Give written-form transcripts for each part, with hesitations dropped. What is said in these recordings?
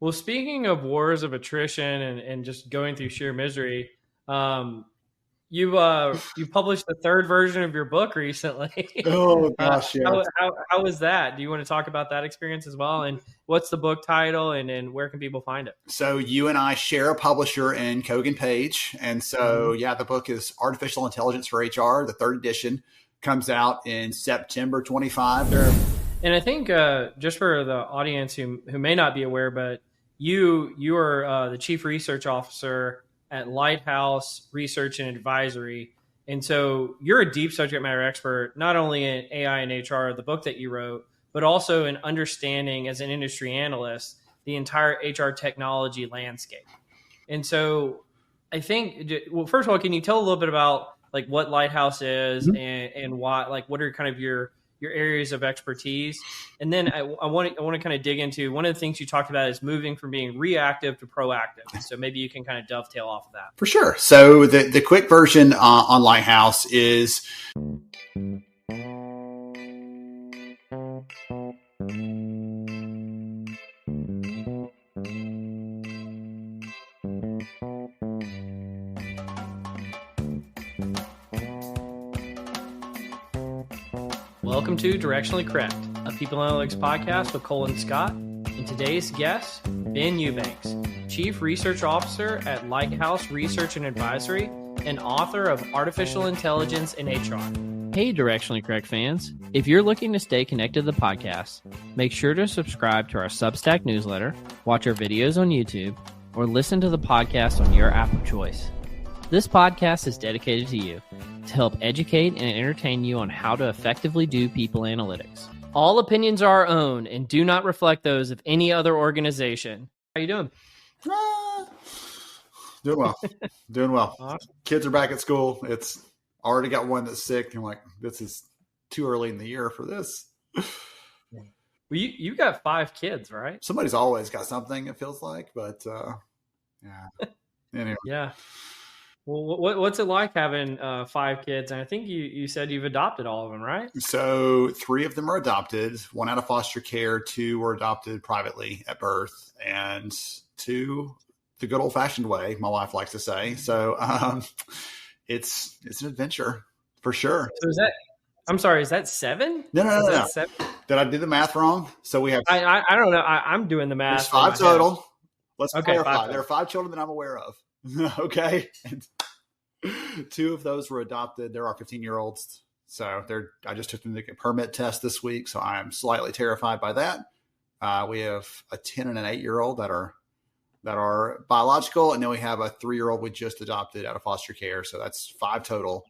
Well, speaking of wars of attrition and just going through sheer misery, you published the third version of your book recently. Oh gosh, yeah. How was that? Do you want to talk about that experience as well? And what's the book title and where can people find it? So you and I share a publisher in Kogan Page. And so, the book is Artificial Intelligence for HR. The third edition comes out in September 25. Sure. And I think just for the audience who may not be aware, but you are the Chief Research Officer at Lighthouse Research and Advisory. And so you're a deep subject matter expert, not only in AI and HR, the book that you wrote, but also in understanding as an industry analyst, the entire HR technology landscape. And so I think, well, first of all, can you tell a little bit about like what Lighthouse is and why, like what are kind of your areas of expertise? And then I want to kind of dig into one of the things you talked about is moving from being reactive to proactive. So maybe you can kind of dovetail off of that. For sure. So the quick version on Lighthouse is Welcome to Directionally Correct, a people analytics podcast with Cole and Scott, and today's guest, Ben Eubanks, Chief Research Officer at Lighthouse Research and Advisory and author of Artificial Intelligence in HR. Hey, Directionally Correct fans. If you're looking to stay connected to the podcast, make sure to subscribe to our Substack newsletter, watch our videos on YouTube, or listen to the podcast on your app of choice. This podcast is dedicated to you to help educate and entertain you on how to effectively do people analytics. All opinions are our own and do not reflect those of any other organization. How you doing? Doing well. Doing well. Awesome. Kids are back at school. It's already got one that's sick. I'm like, this is too early in the year for this. Well, you got 5 kids, right? Somebody's always got something, it feels like, but yeah. Anyway. Yeah. Well, what's it like having 5 kids? And I think you said you've adopted all of them, right? So 3 of them are adopted, 1 out of foster care, 2 were adopted privately at birth, and 2 the good old fashioned way, my wife likes to say. So it's an adventure for sure. So is that 7? No. 7? Did I do the math wrong? So we have, I don't know. I'm doing the math. there's 5 total. Let's clarify. 5 There are 5 children that I'm aware of. Okay. And 2 of those were adopted. There are 15-year-olds. So I just took them to get a permit test this week. So I am slightly terrified by that. We have a 10 and an 8-year-old that are biological. And then we have a 3-year-old we just adopted out of foster care. So that's 5 total.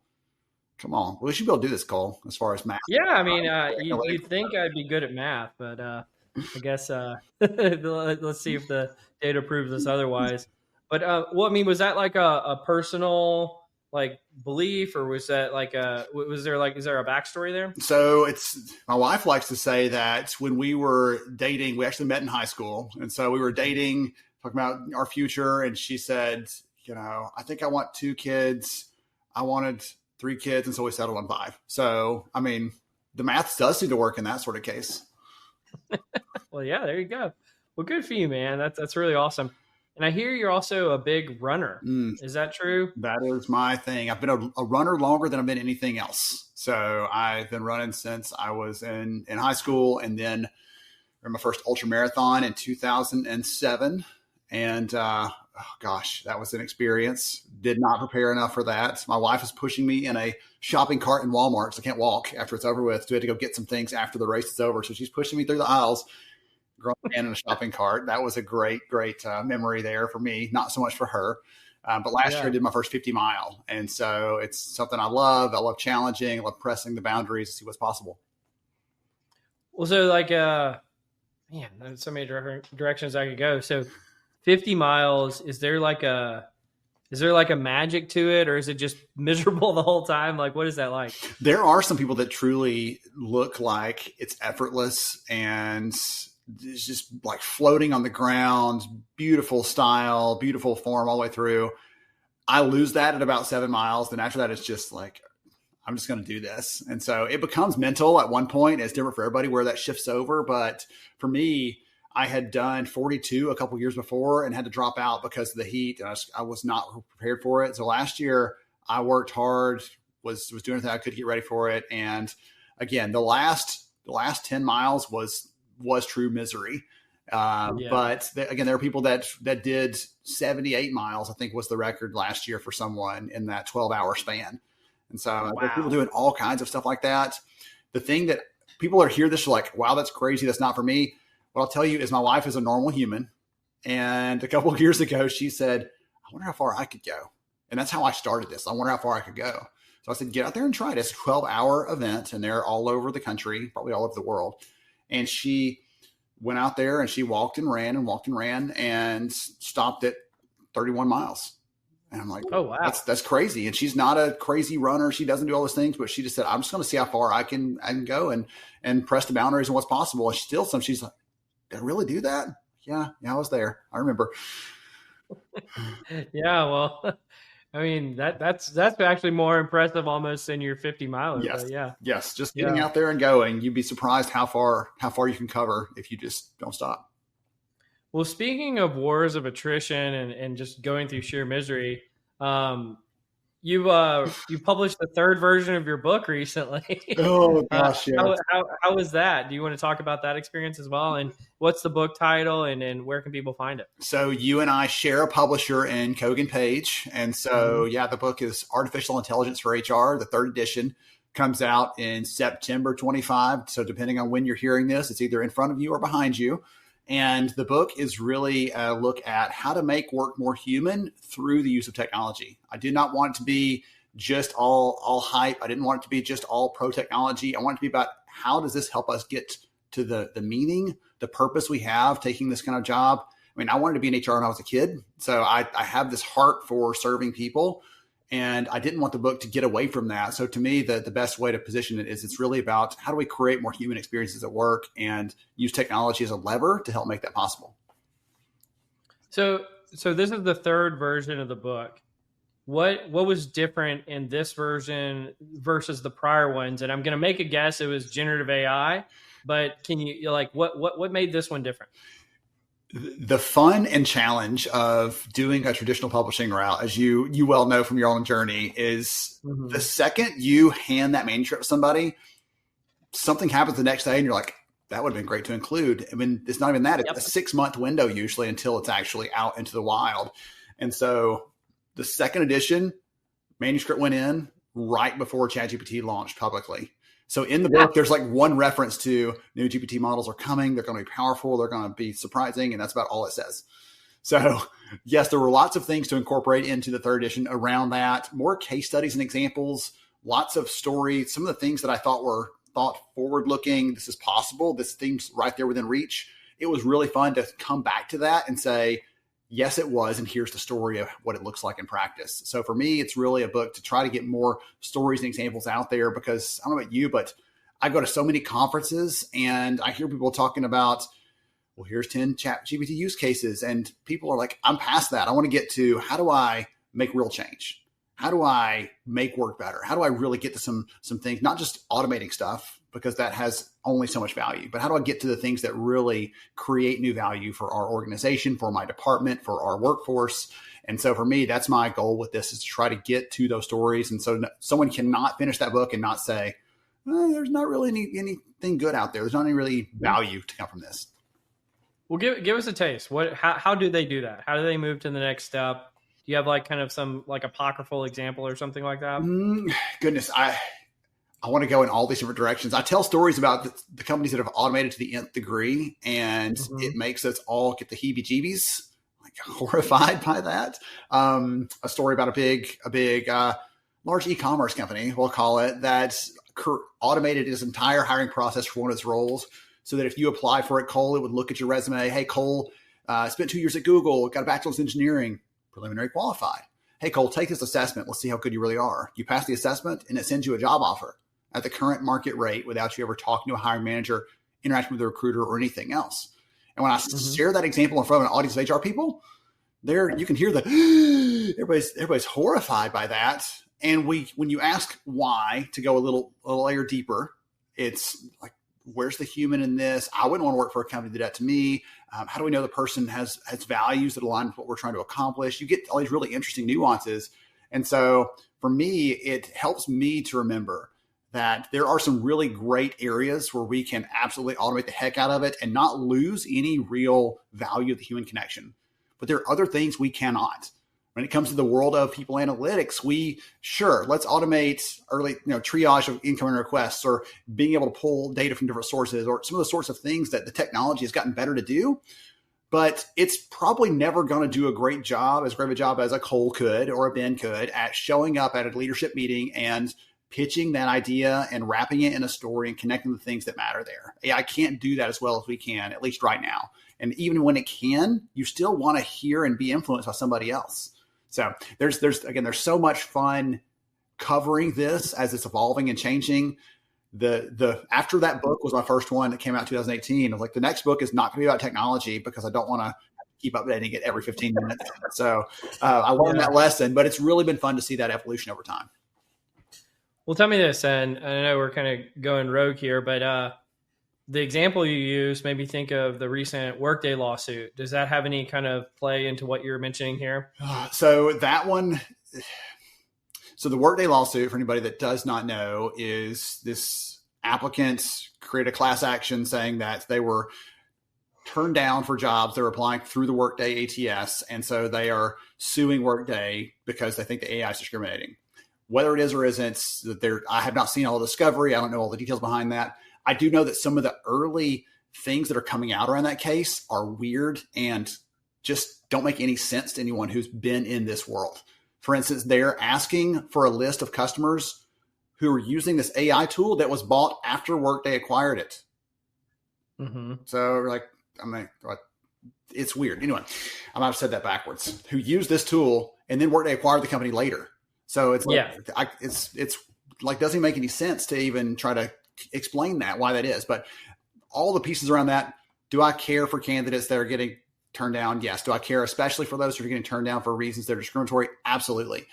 Come on. We should be able to do this, Cole, as far as math. Yeah. I mean, you'd think I'd be good at math, but I guess let's see if the data proves us otherwise. But was that like a personal like belief, or was that like is there a backstory there? So my wife likes to say that when we were dating, we actually met in high school. And so we were dating, talking about our future. And she said, I think I want 2 kids. I wanted 3 kids. And so we settled on 5. So, I mean, the math does seem to work in that sort of case. Well, yeah, there you go. Well, good for you, man. That's really awesome. And I hear you're also a big runner. Is that true? That is my thing. I've been a runner longer than I've been anything else. So I've been running since I was in high school, and then ran my first ultramarathon in 2007. And that was an experience. Did not prepare enough for that. My wife is pushing me in a shopping cart in Walmart because I can't walk after it's over with. So we had to go get some things after the race is over. So she's pushing me through the aisles. Grown man in a shopping cart. That was a great memory there for me. Not so much for her. But last year I did my first 50 mile. And so it's something I love. I love challenging. I love pressing the boundaries to see what's possible. Well, so like, there's so many directions I could go. So 50 miles, is there like a magic to it, or is it just miserable the whole time? Like, what is that like? There are some people that truly look like it's effortless and it's just like floating on the ground, beautiful style, beautiful form all the way through. I lose that at about 7 miles. Then after that, it's just like, I'm just going to do this. And so it becomes mental at one point. It's different for everybody where that shifts over. But for me, I had done 42 a couple years before and had to drop out because of the heat. And I was not prepared for it. So last year I worked hard, was doing everything I could to get ready for it. And again, the last 10 miles was true misery. But again, there are people that did 78 miles, I think was the record last year for someone in that 12-hour span. And so there are people doing all kinds of stuff like that. The thing that people are hear this are like, wow, that's crazy. That's not for me. What I'll tell you is my wife is a normal human. And a couple of years ago, she said, I wonder how far I could go. And that's how I started this. I wonder how far I could go. So I said, get out there and try it. It's a 12-hour event, and they're all over the country, probably all over the world. And she went out there and she walked and ran and stopped at 31 miles. And I'm like, oh, wow, that's crazy. And she's not a crazy runner. She doesn't do all those things, but she just said, I'm just going to see how far I can go and press the boundaries and what's possible. And she's like, did I really do that? Yeah, I was there. I remember. Yeah, well, I mean, that's actually more impressive almost than your 50 miler. Yes. Yeah. Yes. Just getting out there and going. You'd be surprised how far you can cover if you just don't stop. Well, speaking of wars of attrition and just going through sheer misery, you published the third version of your book recently. Oh gosh, yeah. How was that? Do you want to talk about that experience as well? And what's the book title and where can people find it? So you and I share a publisher in Kogan Page. And so, the book is Artificial Intelligence for HR. The third edition comes out in September 25. So depending on when you're hearing this, it's either in front of you or behind you. And the book is really a look at how to make work more human through the use of technology. I did not want it to be just all hype. I didn't want it to be just all pro technology. I want it to be about how does this help us get to the meaning, the purpose we have taking this kind of job. I mean, I wanted to be in HR when I was a kid. So I have this heart for serving people. And I didn't want the book to get away from that. So to me, the best way to position it is it's really about how do we create more human experiences at work and use technology as a lever to help make that possible. So this is the third version of the book. What was different in this version versus the prior ones? And I'm going to make a guess it was generative AI, but can you what made this one different? The fun and challenge of doing a traditional publishing route, as you well know from your own journey, is the second you hand that manuscript to somebody, something happens the next day and you're like, that would have been great to include. I mean, it's not even that. It's a 6-month window usually until it's actually out into the wild. And so the second edition manuscript went in right before ChatGPT launched publicly. So in the book, there's like one reference to new GPT models are coming. They're going to be powerful. They're going to be surprising. And that's about all it says. So yes, there were lots of things to incorporate into the third edition around that. More case studies and examples, lots of stories. Some of the things that I thought forward looking, this is possible. This thing's right there within reach. It was really fun to come back to that and say, yes, it was. And here's the story of what it looks like in practice. So for me, it's really a book to try to get more stories and examples out there because I don't know about you, but I go to so many conferences and I hear people talking about, well, here's 10 ChatGPT use cases. And people are like, I'm past that. I want to get to how do I make real change? How do I make work better? How do I really get to some things, not just automating stuff, because that has only so much value, but how do I get to the things that really create new value for our organization, for my department, for our workforce? And so for me, that's my goal with this is to try to get to those stories. And so someone cannot finish that book and not say, there's not really anything good out there. There's not any really value to come from this. Well, give us a taste. How do they do that? How do they move to the next step? Do you have like kind of some like apocryphal example or something like that? Goodness, I want to go in all these different directions. I tell stories about the companies that have automated to the nth degree, and it makes us all get the heebie-jeebies, like horrified by that. A story about a big, large e-commerce company, we'll call it, that automated its entire hiring process for one of its roles, so that if you apply for it, Cole, it would look at your resume. Hey, Cole, spent 2 years at Google, got a bachelor's in engineering, preliminary qualified. Hey, Cole, take this assessment. Let's see how good you really are. You pass the assessment, and it sends you a job offer at the current market rate without you ever talking to a hiring manager, interacting with a recruiter, or anything else. And when I share that example in front of an audience of HR people, there you can hear everybody's horrified by that. And when you ask why, to go a little layer deeper, it's like Where's the human in this? I wouldn't want to work for a company that did that to me. How do we know the person has values that align with what we're trying to accomplish? You get all these really interesting nuances. And so for me, it helps me to remember that there are some really great areas where we can absolutely automate the heck out of it and not lose any real value of the human connection. But there are other things we cannot. When it comes to the world of people analytics, let's automate early, triage of incoming requests, or being able to pull data from different sources, or some of the sorts of things that the technology has gotten better to do. But it's probably never going to do as great of a job as a Cole could or a Ben could at showing up at a leadership meeting and pitching that idea and wrapping it in a story and connecting the things that matter there. AI can't do that as well as we can, at least right now. And even when it can, you still want to hear and be influenced by somebody else. So there's so much fun covering this as it's evolving and changing. After that book was my first one that came out in 2018. I was like, the next book is not going to be about technology because I don't want to keep updating it every 15 minutes. So I learned that lesson, but it's really been fun to see that evolution over time. Well, tell me this, and I know we're kind of going rogue here, but the example you use made me think of the recent Workday lawsuit. Does that have any kind of play into what you're mentioning here? So that one, the Workday lawsuit, for anybody that does not know, is this applicant created a class action saying that they were turned down for jobs they were applying through the Workday ATS. And so they are suing Workday because they think the AI is discriminating. Whether it is or isn't, I have not seen all the discovery. I don't know all the details behind that. I do know that some of the early things that are coming out around that case are weird and just don't make any sense to anyone who's been in this world. For instance, they're asking for a list of customers who are using this AI tool that was bought after Workday acquired it. Mm-hmm. So it's weird. Anyway, I might have said that backwards. Who used this tool and then Workday acquired the company later. So it's doesn't make any sense to even try to explain why that is. But all the pieces around that, do I care for candidates that are getting turned down? Yes. Do I care especially for those who are getting turned down for reasons that are discriminatory? Absolutely.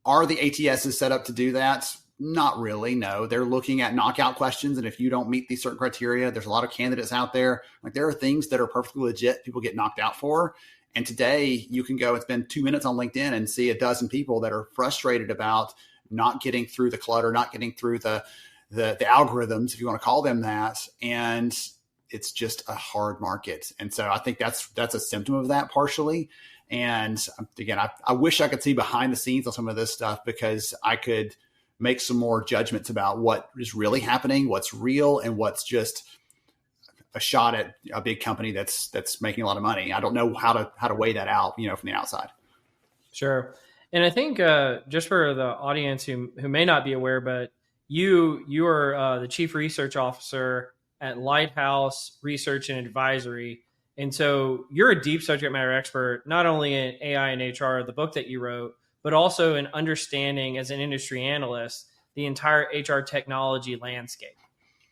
Are the ATSs set up to do that? Not really. No, they're looking at knockout questions. And if you don't meet these certain criteria, there's a lot of candidates out there. Like, there are things that are perfectly legit people get knocked out for. And today you can go and spend 2 minutes on LinkedIn and see a dozen people that are frustrated about not getting through the clutter, not getting through the algorithms, if you want to call them that. And it's just a hard market. And so I think that's a symptom of that partially. And again, I wish I could see behind the scenes on some of this stuff, because I could make some more judgments about what is really happening, what's real, and what's just a shot at a big company that's making a lot of money. I don't know how to weigh that out, from the outside. Sure. And I think just for the audience who may not be aware, but you are the chief research officer at Lighthouse Research and Advisory. And so you're a deep subject matter expert, not only in AI and HR, the book that you wrote, but also in understanding, as an industry analyst, the entire HR technology landscape.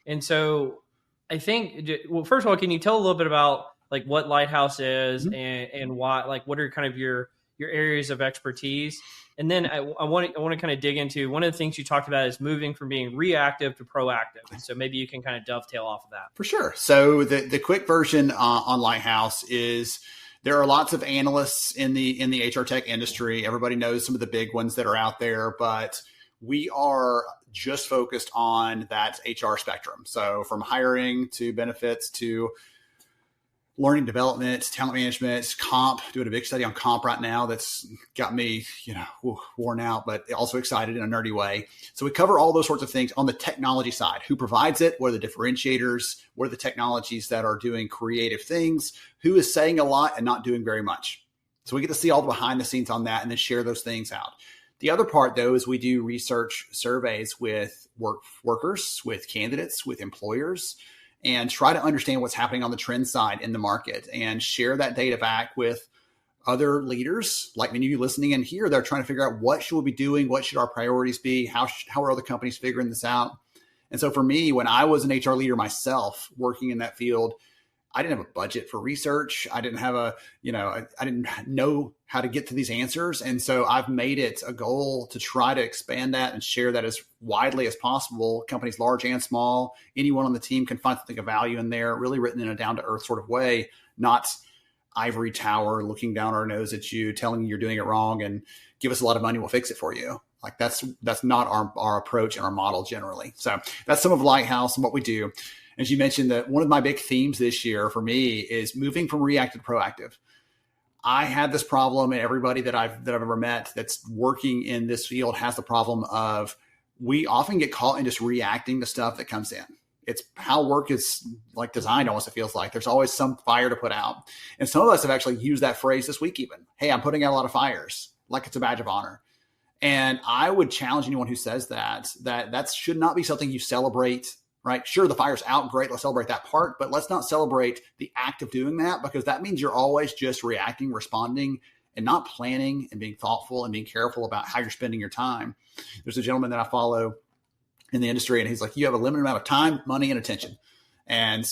And so I think, well, first of all, can you tell a little bit about like what Lighthouse is, mm-hmm. and why, like, what are kind of your areas of expertise? And then I want to kind of dig into one of the things you talked about is moving from being reactive to proactive. And so maybe you can kind of dovetail off of that. For sure. So the quick version on Lighthouse is there are lots of analysts in the HR tech industry. Everybody knows some of the big ones that are out there, but we are just focused on that HR spectrum. So from hiring to benefits to learning development, talent management, comp, doing a big study on comp right now that's got me, worn out, but also excited in a nerdy way. So we cover all those sorts of things on the technology side. Who provides it? What are the differentiators? What are the technologies that are doing creative things? Who is saying a lot and not doing very much? So we get to see all the behind the scenes on that and then share those things out. The other part, though, is we do research surveys with workers, with candidates, with employers, and try to understand what's happening on the trend side in the market and share that data back with other leaders like many of you listening in here. They're trying to figure out what should we be doing? What should our priorities be? How are other companies figuring this out? And so for me, when I was an HR leader myself working in that field, I didn't have a budget for research. I didn't have I didn't know how to get to these answers. And so I've made it a goal to try to expand that and share that as widely as possible. Companies large and small, anyone on the team can find something of value in there, really written in a down to earth sort of way, not ivory tower looking down our nose at you, telling you you're doing it wrong and give us a lot of money, we'll fix it for you. Like that's not our approach and our model generally. So that's some of Lighthouse and what we do. As you mentioned, that one of my big themes this year for me is moving from reactive to proactive. I had this problem, and everybody that I've ever met that's working in this field has the problem of we often get caught in just reacting to stuff that comes in. It's how work is like designed almost, it feels like. There's always some fire to put out. And some of us have actually used that phrase this week even. Hey, I'm putting out a lot of fires, like it's a badge of honor. And I would challenge anyone who says that should not be something you celebrate, right? Sure, the fire's out, great, let's celebrate that part, but let's not celebrate the act of doing that, because that means you're always just reacting, responding, and not planning and being thoughtful and being careful about how you're spending your time. There's a gentleman that I follow in the industry, and he's like, you have a limited amount of time, money, and attention. And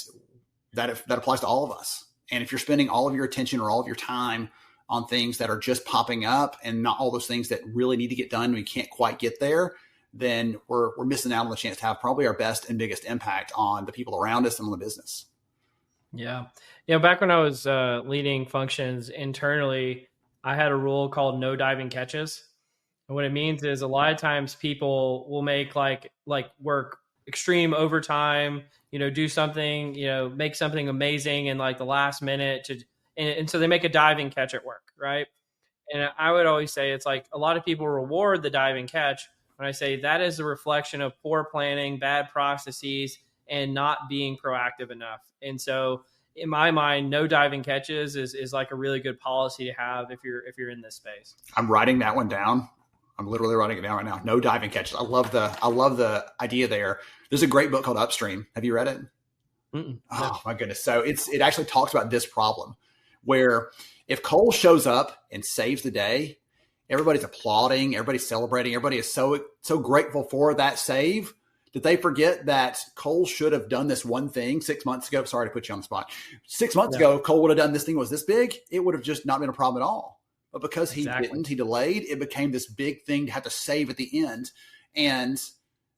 that applies to all of us. And if you're spending all of your attention or all of your time on things that are just popping up and not all those things that really need to get done and we can't quite get there, then we're missing out on the chance to have probably our best and biggest impact on the people around us and on the business. Yeah. Back when I was leading functions internally, I had a rule called no diving catches. And what it means is a lot of times people will make like work extreme overtime, do something, make something amazing in like the last minute and so they make a diving catch at work. Right. And I would always say it's like a lot of people reward the diving catch when I say that is a reflection of poor planning, bad processes, and not being proactive enough. And so in my mind, no diving catches is like a really good policy to have if you're in this space. I'm writing that one down. I'm literally writing it down right now. No diving catches. I love the idea there. There's a great book called Upstream. Have you read it? Mm-mm. Oh my goodness. So it actually talks about this problem where if Cole shows up and saves the day, everybody's applauding, everybody's celebrating, everybody is so grateful for that save that they forget that Cole should have done this one thing 6 months ago. Sorry to put you on the spot. 6 months ago, Cole would have done this thing was this big. It would have just not been a problem at all. But because he didn't, he delayed, it became this big thing to have to save at the end. And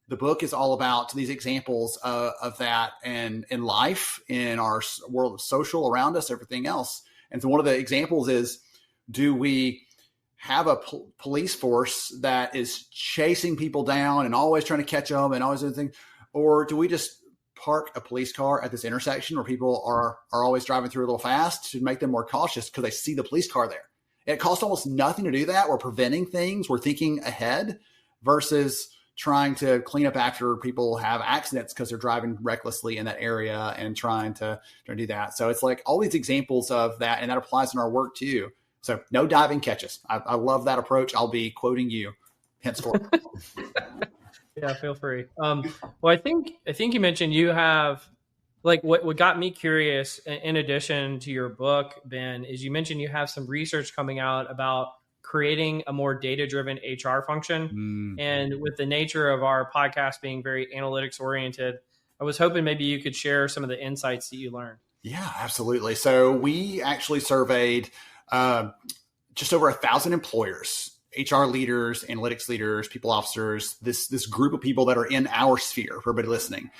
the book is all about these examples of that and in life, in our world of social around us, everything else. And so one of the examples is, do we have a police force that is chasing people down and always trying to catch them and always doing things? Or do we just park a police car at this intersection where people are always driving through a little fast to make them more cautious because they see the police car there? It costs almost nothing to do that. We're preventing things. We're thinking ahead versus trying to clean up after people have accidents because they're driving recklessly in that area and trying to do that. So it's like all these examples of that, and that applies in our work too. So no diving catches. I love that approach. I'll be quoting you henceforth. Yeah, feel free. Well, I think you mentioned you have like what got me curious in addition to your book, Ben, is you mentioned you have some research coming out about creating a more data-driven HR function. And with the nature of our podcast being very analytics oriented, I was hoping maybe you could share some of the insights that you learned. Yeah, absolutely. So we actually surveyed just over 1,000 employers, HR leaders, analytics leaders, people officers, this group of people that are in our sphere for everybody listening.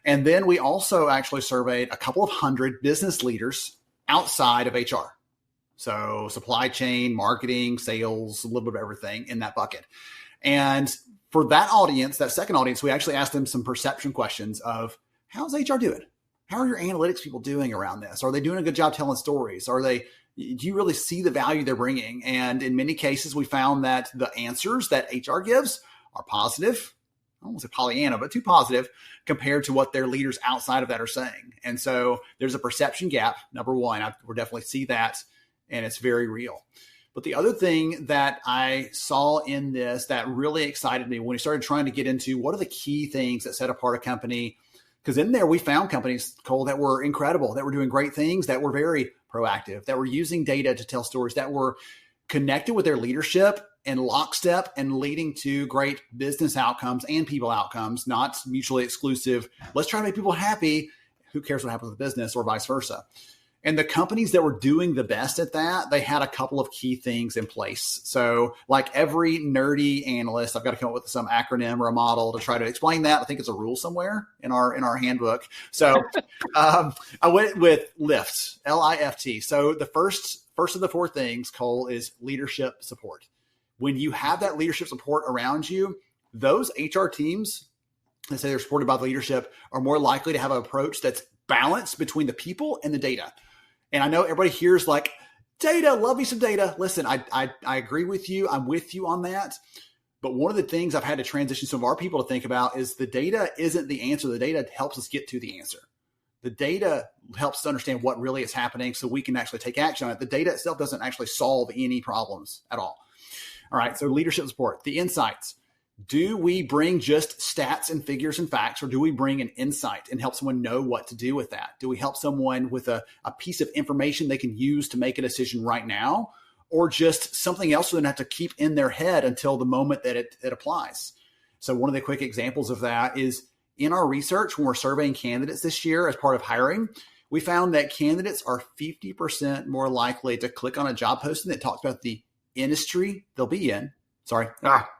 And then we also actually surveyed a couple of hundred business leaders outside of HR. So supply chain, marketing, sales, a little bit of everything in that bucket. And for that audience, that second audience, we actually asked them some perception questions of how's HR doing? How are your analytics people doing around this? Are they doing a good job telling stories? Do you really see the value they're bringing? And in many cases, we found that the answers that HR gives are positive. I won't say Pollyanna, but too positive compared to what their leaders outside of that are saying. And so there's a perception gap. Number one, we definitely see that, and it's very real. But the other thing that I saw in this that really excited me when we started trying to get into what are the key things that set apart a company, because in there we found companies, Cole, that were incredible, that were doing great things, that were very proactive, that were using data to tell stories, that were connected with their leadership in lockstep and leading to great business outcomes and people outcomes, not mutually exclusive. Let's try to make people happy. who cares what happens with the business, or vice versa. And the companies that were doing the best at that, they had a couple of key things in place. So like every nerdy analyst, I've got to come up with some acronym or a model to try to explain that. I think it's a rule somewhere in our handbook. So I went with LIFT, LIFT. So the first of the four things, Cole, is leadership support. When you have that leadership support around you, those HR teams that say they're supported by the leadership are more likely to have an approach that's balanced between the people and the data. And I know everybody here's like, data, love me some data. Listen, I agree with you. I'm with you on that. But one of the things I've had to transition some of our people to think about is the data isn't the answer. The data helps us get to the answer. The data helps us understand what really is happening so we can actually take action on it. The data itself doesn't actually solve any problems at all. All right, so leadership support, the insights. Do we bring just stats and figures and facts, or do we bring an insight and help someone know what to do with that? Do we help someone with a piece of information they can use to make a decision right now, or just something else they have to keep in their head until the moment that it applies? So one of the quick examples of that is in our research, when we're surveying candidates this year as part of hiring, we found that candidates are 50% more likely to click on a job posting that talks about the industry they'll be in.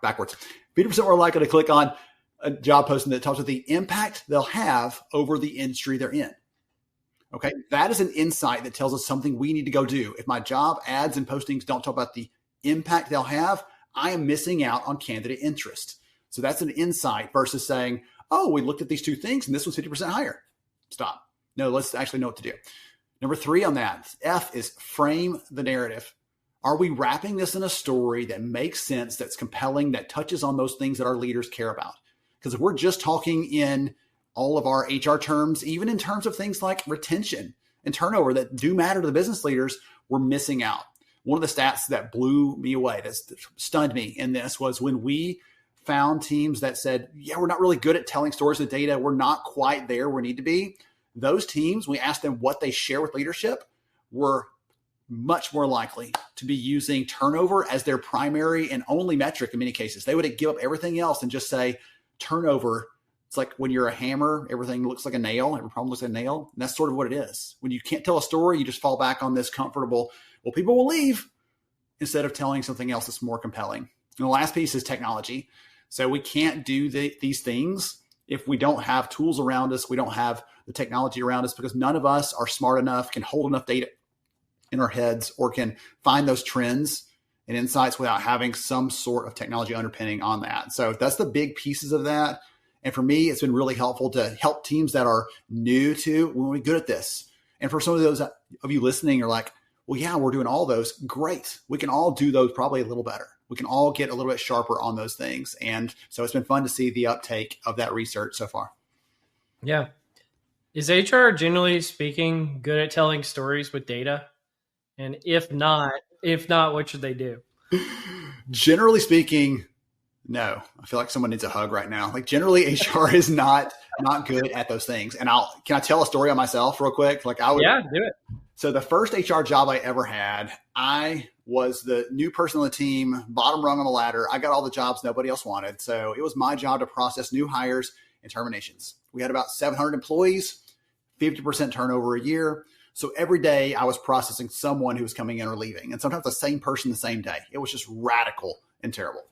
Backwards. 50% more likely to click on a job posting that talks about the impact they'll have over the industry they're in. Okay. That is an insight that tells us something we need to go do. If my job ads and postings don't talk about the impact they'll have, I am missing out on candidate interest. So that's an insight versus saying, oh, we looked at these two things and this was 50% higher. Stop. No, let's actually know what to do. Number 3 on that, F, is frame the narrative. Are we wrapping this in a story that makes sense, that's compelling, that touches on those things that our leaders care about? Because if we're just talking in all of our HR terms, even in terms of things like retention and turnover that do matter to the business leaders, we're missing out. One of the stats that blew me away, that stunned me in this, was when we found teams that said, yeah, we're not really good at telling stories of data. We're not quite there where we need to be. Those teams, we asked them what they share with leadership, were much more likely to be using turnover as their primary and only metric in many cases. They would give up everything else and just say turnover. It's like when you're a hammer, everything looks like a nail. Every problem looks like a nail. And that's sort of what it is. When you can't tell a story, you just fall back on this comfortable, well, people will leave, instead of telling something else that's more compelling. And the last piece is technology. So we can't do these things if we don't have tools around us. We don't have the technology around us, because none of us are smart enough, can hold enough data in our heads, or can find those trends and insights without having some sort of technology underpinning on that. So that's the big pieces of that. And for me, it's been really helpful to help teams that are new to, we're good at this. And for some of those of you listening are like, well, yeah, we're doing all those. Great. We can all do those probably a little better. We can all get a little bit sharper on those things. And so it's been fun to see the uptake of that research so far. Yeah. Is HR, generally speaking, good at telling stories with data? And if not, what should they do? Generally speaking, no. I feel like someone needs a hug right now. Like generally HR is not good at those things. And can I tell a story on myself real quick? Do it. So the first HR job I ever had, I was the new person on the team, bottom rung on the ladder. I got all the jobs nobody else wanted. So it was my job to process new hires and terminations. We had about 700 employees, 50% turnover a year. So every day I was processing someone who was coming in or leaving, and sometimes the same person the same day. It was just radical and terrible.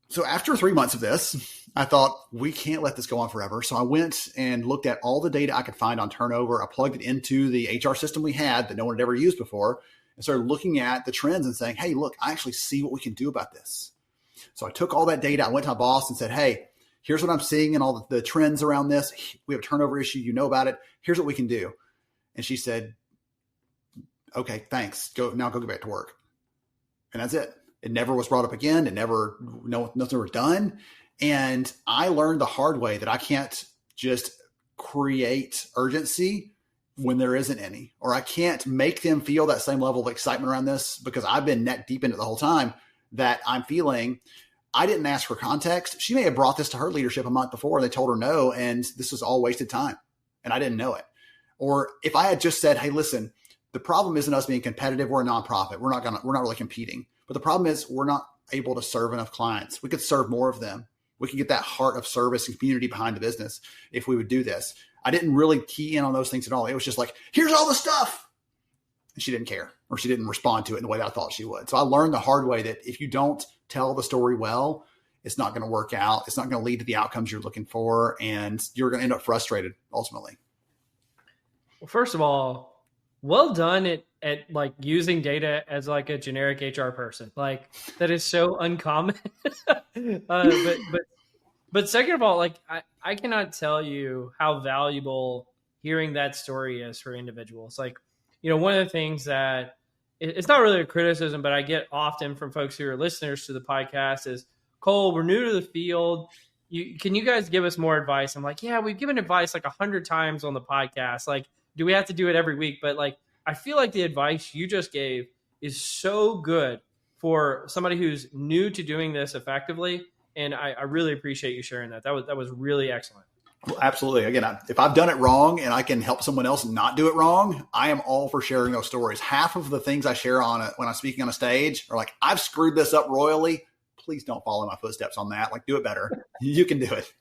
So after 3 months of this, I thought, we can't let this go on forever. So I went and looked at all the data I could find on turnover. I plugged it into the HR system we had that no one had ever used before, and started looking at the trends and saying, hey, look, I actually see what we can do about this. So I took all that data. I went to my boss and said, hey, here's what I'm seeing and all the trends around this. We have a turnover issue. You know about it. Here's what we can do. And she said, okay, thanks. Go get back to work. And that's it. It never was brought up again. Nothing was done. And I learned the hard way that I can't just create urgency when there isn't any, or I can't make them feel that same level of excitement around this, because I've been neck deep in it the whole time, that I'm feeling. I didn't ask for context. She may have brought this to her leadership a month before and they told her no, and this was all wasted time and I didn't know it. Or if I had just said, hey, listen, the problem isn't us being competitive. We're a nonprofit. We're not really competing. But the problem is we're not able to serve enough clients. We could serve more of them We can get that heart of service and community behind the business if we would do this. I didn't really key in on those things at all. It was just like, here's all the stuff. And she didn't care, or she didn't respond to it in the way that I thought she would. So I learned the hard way that if you don't tell the story well, it's not going to work out. It's not going to lead to the outcomes you're looking for. And you're going to end up frustrated ultimately. Well, first of all, well done at like using data as like a generic HR person. Like that is so uncommon. But second of all, like I cannot tell you how valuable hearing that story is for individuals. Like, one of the things that it's not really a criticism, but I get often from folks who are listeners to the podcast is, Cole, we're new to the field. Can you guys give us more advice? I'm like, yeah, we've given advice like 100 times on the podcast. Like, do we have to do it every week? But like, I feel like the advice you just gave is so good for somebody who's new to doing this effectively. And I really appreciate you sharing that. That was really excellent. Well, absolutely. Again, if I've done it wrong and I can help someone else not do it wrong, I am all for sharing those stories. Half of the things I share on it when I'm speaking on a stage are like, I've screwed this up royally. Please don't follow my footsteps on that. Like, do it better. You can do it.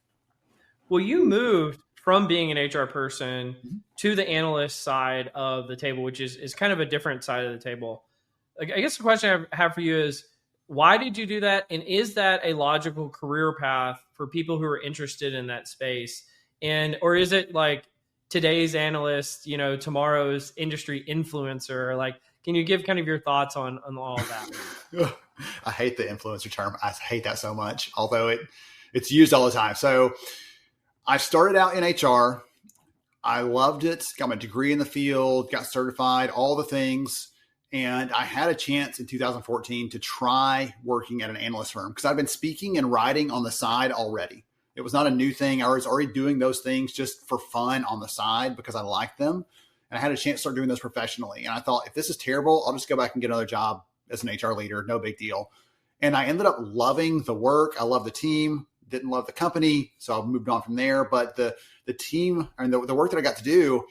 Well, you moved from being an HR person to the analyst side of the table, which is kind of a different side of the table. I guess the question I have for you is, why did you do that? And is that a logical career path for people who are interested in that space? Or is it like today's analyst, tomorrow's industry influencer? Like, can you give kind of your thoughts on all of that? I hate the influencer term. I hate that so much, although it's used all the time. So I started out in HR. I loved it, got my degree in the field, got certified, all the things. And I had a chance in 2014 to try working at an analyst firm because I've been speaking and writing on the side already. It was not a new thing. I was already doing those things just for fun on the side because I liked them. And I had a chance to start doing those professionally. And I thought, if this is terrible, I'll just go back and get another job as an HR leader. No big deal. And I ended up loving the work. I love the team, didn't love the company. So I moved on from there. But the team and the work that I got to do,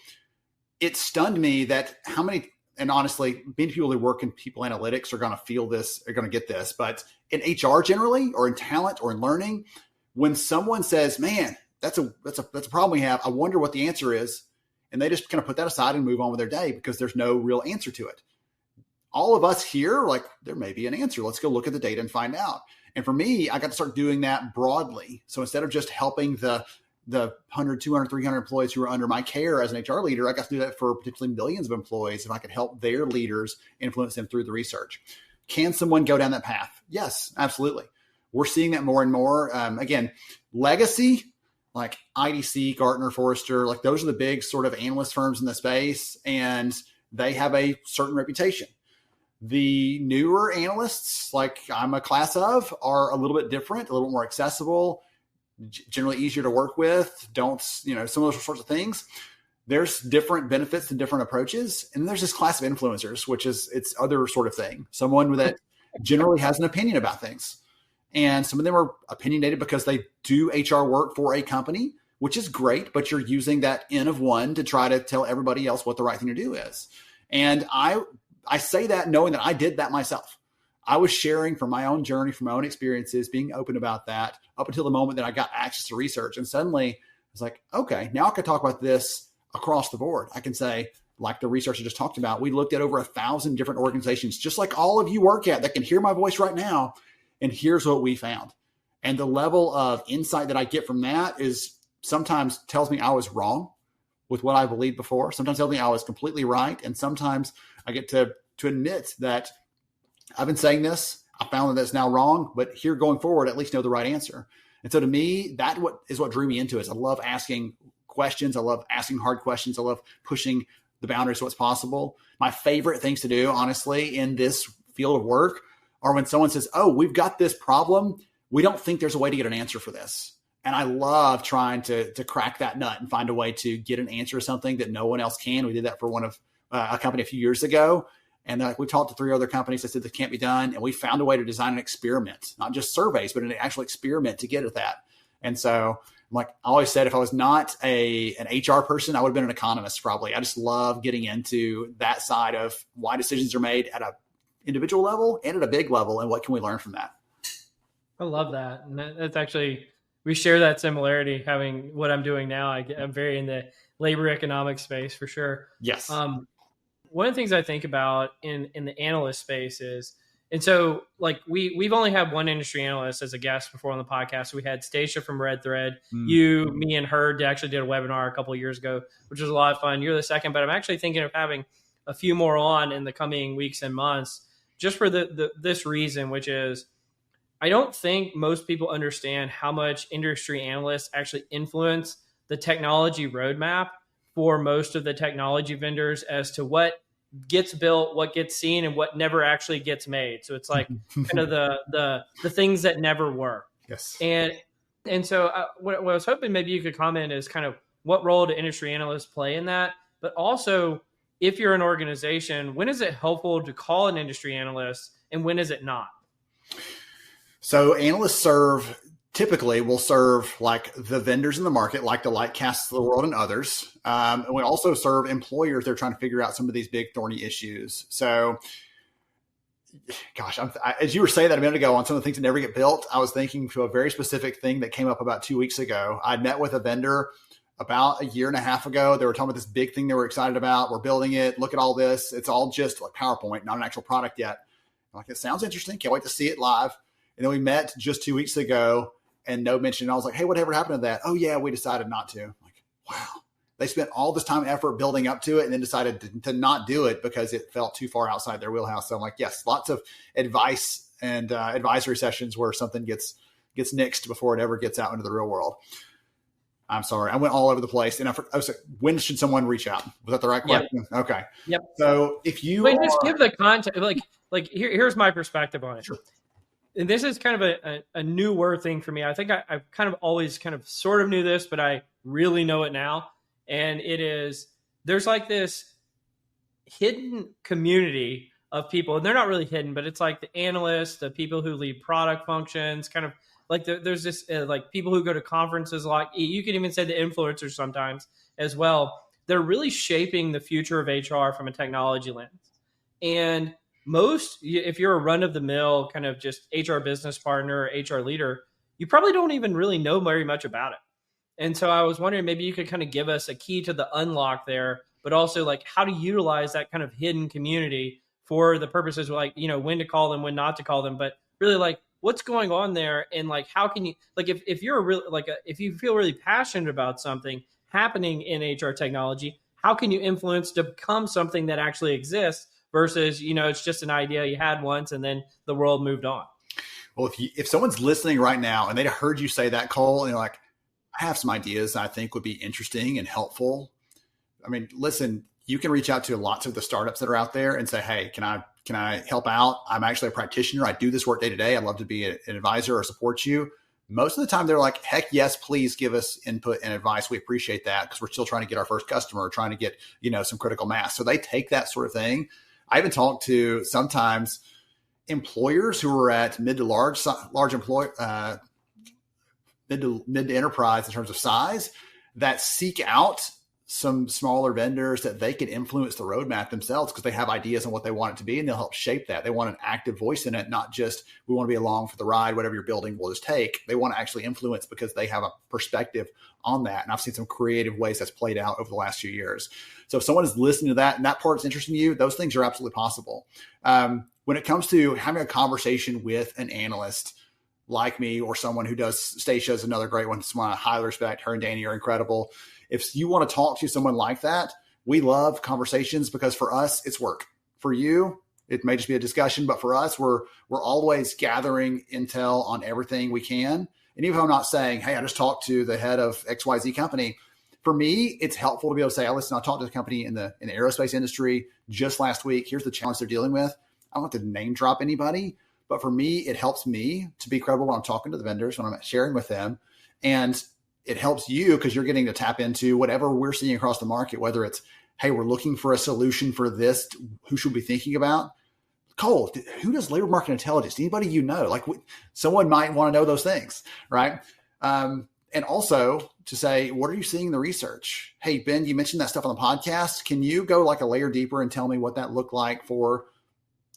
it stunned me that how many, and honestly, many people who work in people analytics are going to feel this, are going to get this. But in HR generally, or in talent or in learning, when someone says, man, that's a problem we have, I wonder what the answer is. And they just kind of put that aside and move on with their day because there's no real answer to it. All of us here, like, there may be an answer. Let's go look at the data and find out. And for me, I got to start doing that broadly. So instead of just helping the 100, 200, 300 employees who are under my care as an HR leader, I got to do that for potentially millions of employees if I could help their leaders influence them through the research. Can someone go down that path? Yes, absolutely. We're seeing that more and more. Again, legacy, like IDC, Gartner, Forrester, like those are the big sort of analyst firms in the space, and they have a certain reputation. The newer analysts, like I'm a class of, are a little bit different, a little bit more accessible, generally easier to work with, some of those sorts of things. There's different benefits and different approaches. And there's this class of influencers, which is its other sort of thing. Someone that generally has an opinion about things. And some of them are opinionated because they do HR work for a company, which is great, but you're using that N of one to try to tell everybody else what the right thing to do is. And I say that knowing that I did that myself. I was sharing from my own journey, from my own experiences, being open about that up until the moment that I got access to research. And suddenly I was like, okay, now I can talk about this across the board. I can say, like the research I just talked about, we looked at over 1,000 different organizations, just like all of you work at, that can hear my voice right now. And here's what we found. And the level of insight that I get from that is sometimes tells me I was wrong with what I believed before. Sometimes tells me I was completely right. And sometimes I get to admit that I've been saying this, I found that it's now wrong, but here going forward, at least know the right answer. And so to me, that is what drew me into it. I love asking questions. I love asking hard questions. I love pushing the boundaries of what's possible. My favorite things to do, honestly, in this field of work are when someone says, oh, we've got this problem. We don't think there's a way to get an answer for this. And I love trying to crack that nut and find a way to get an answer to something that no one else can. We did that for one of a company a few years ago. And we talked to 3 other companies that said this can't be done. And we found a way to design an experiment, not just surveys, but an actual experiment to get at that. And so, like I always said, if I was not an HR person, I would have been an economist probably. I just love getting into that side of why decisions are made at a individual level and at a big level. And what can we learn from that? I love that. And that's actually we share that similarity. Having what I'm doing now, I'm very in the labor economics space for sure. Yes. One of the things I think about in the analyst space is, and so like we've only had one industry analyst as a guest before on the podcast. So we had Stacia from Red Thread, you, me, and her actually did a webinar a couple of years ago, which was a lot of fun. You're the second, but I'm actually thinking of having a few more on in the coming weeks and months, just for this reason, which is I don't think most people understand how much industry analysts actually influence the technology roadmap for most of the technology vendors as to what gets built, what gets seen, and what never actually gets made. So it's like kind of the things that never were. Yes. And so what I was hoping maybe you could comment is kind of what role do industry analysts play in that, but also if you're an organization, when is it helpful to call an industry analyst and when is it not? So analysts typically will serve like the vendors in the market, like the Lightcasts of the world and others. And we also serve employers that are trying to figure out some of these big thorny issues. So gosh, as you were saying that a minute ago on some of the things that never get built, I was thinking to a very specific thing that came up about 2 weeks ago. I met with a vendor about a year and a half ago. They were talking about this big thing they were excited about. We're building it. Look at all this. It's all just like PowerPoint, not an actual product yet. I'm like, it sounds interesting. Can't wait to see it live. And then we met just 2 weeks ago and no mention. And I was like, hey, whatever happened to that? Oh yeah, we decided not to. I'm like, wow. They spent all this time and effort building up to it and then decided to not do it because it felt too far outside their wheelhouse. So I'm like, yes, lots of advice and advisory sessions where something gets nixed before it ever gets out into the real world. I'm sorry. I went all over the place. And I was like, when should someone reach out? Was that the right question? Yep. Okay. Yep. So if you just give the context, like here's my perspective on it. Sure. And this is kind of a newer thing for me. I think I've kind of always kind of sort of knew this, but I really know it now. And it is, there's like this hidden community of people, and they're not really hidden, but it's like the analysts, the people who lead product functions, kind of like there's this like people who go to conferences a lot. You can even say the influencers sometimes as well. They're really shaping the future of HR from a technology lens. And if you're a run of the mill kind of just HR business partner or HR leader, you probably don't even really know very much about it. And so I was wondering, maybe you could kind of give us a key to the unlock there, but also like how to utilize that kind of hidden community for the purposes of like, when to call them, when not to call them, but really like what's going on there. And like, how can you, like, if you're really like, if you feel really passionate about something happening in HR technology, how can you influence to become something that actually exists versus, it's just an idea you had once and then the world moved on? Well, if someone's listening right now and they heard you say that, Cole, and you're like, I have some ideas I think would be interesting and helpful. I mean, listen, you can reach out to lots of the startups that are out there and say, hey, can I help out? I'm actually a practitioner. I do this work day to day. I'd love to be an advisor or support you. Most of the time they're like, heck yes, please give us input and advice. We appreciate that because we're still trying to get our first customer, trying to get, some critical mass. So they take that sort of thing. I even talk to sometimes employers who are at mid to enterprise in terms of size that seek out some smaller vendors that they can influence the roadmap themselves because they have ideas on what they want it to be and they'll help shape that. They want an active voice in it, not just we want to be along for the ride, whatever you're building, we'll just take. They want to actually influence because they have a perspective on that. And I've seen some creative ways that's played out over the last few years. So if someone is listening to that and that part's interesting to you, those things are absolutely possible. When it comes to having a conversation with an analyst like me or someone who does, Stacia is another great one, someone I highly respect. Her and Danny are incredible. If you want to talk to someone like that, we love conversations because for us, it's work. For you, it may just be a discussion, but for us, we're always gathering intel on everything we can. And even if I'm not saying, hey, I just talked to the head of XYZ company, for me, it's helpful to be able to say, oh, listen, I talked to the company in the aerospace industry just last week. Here's the challenge they're dealing with. I don't have to name drop anybody, but for me, it helps me to be credible when I'm talking to the vendors, when I'm sharing with them. And it helps you because you're getting to tap into whatever we're seeing across the market, whether it's, hey, we're looking for a solution for this. Who should we be thinking about? Cole, who does labor market intelligence? Anybody you know? Like someone might want to know those things, right? And also to say, what are you seeing in the research? Hey, Ben, you mentioned that stuff on the podcast. Can you go like a layer deeper and tell me what that looked like for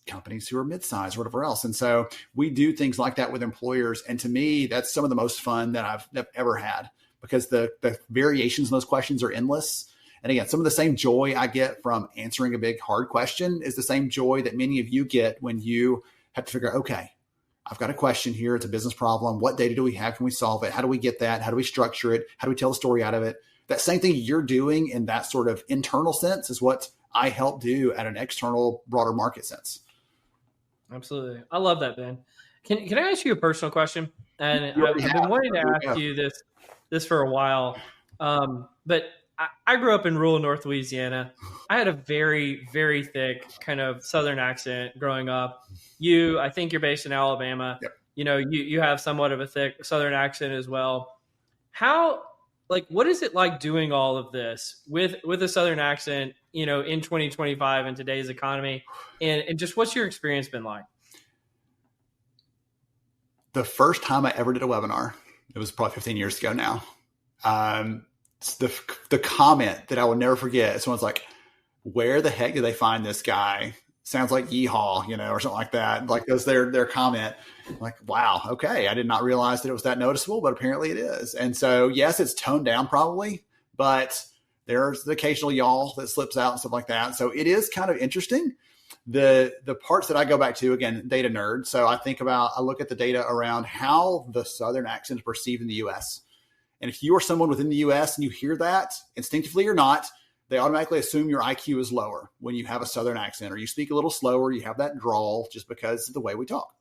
companies who are mid-sized or whatever else. And so we do things like that with employers. And to me, that's some of the most fun that I've ever had, because the variations in those questions are endless. And again, some of the same joy I get from answering a big, hard question is the same joy that many of you get when you have to figure out, okay, I've got a question here. It's a business problem. What data do we have? Can we solve it? How do we get that? How do we structure it? How do we tell the story out of it? That same thing you're doing in that sort of internal sense is what I help do at an external, broader market sense. Absolutely. I love that, Ben. Can I ask you a personal question? And I've been wanting to ask you this for a while. But I grew up in rural North Louisiana. I had a very, very thick kind of Southern accent growing up. I think you're based in Alabama. Yep. You have somewhat of a thick Southern accent as well. What is it like doing all of this with a Southern accent, in 2025 in today's economy? And just what's your experience been like? The first time I ever did a webinar, it was probably 15 years ago now. The comment that I will never forget, someone's like, where the heck did they find this guy? Sounds like yeehaw, or something like that. Like that's their comment. I'm like, wow, okay. I did not realize that it was that noticeable, but apparently it is. And so, yes, it's toned down probably, but there's the occasional y'all that slips out and stuff like that. So it is kind of interesting. The parts that I go back to, again, data nerd. So I look at the data around how the Southern accent is perceived in the US. And if you are someone within the US and you hear that instinctively or not, they automatically assume your IQ is lower when you have a Southern accent, or you speak a little slower, you have that drawl just because of the way we talk.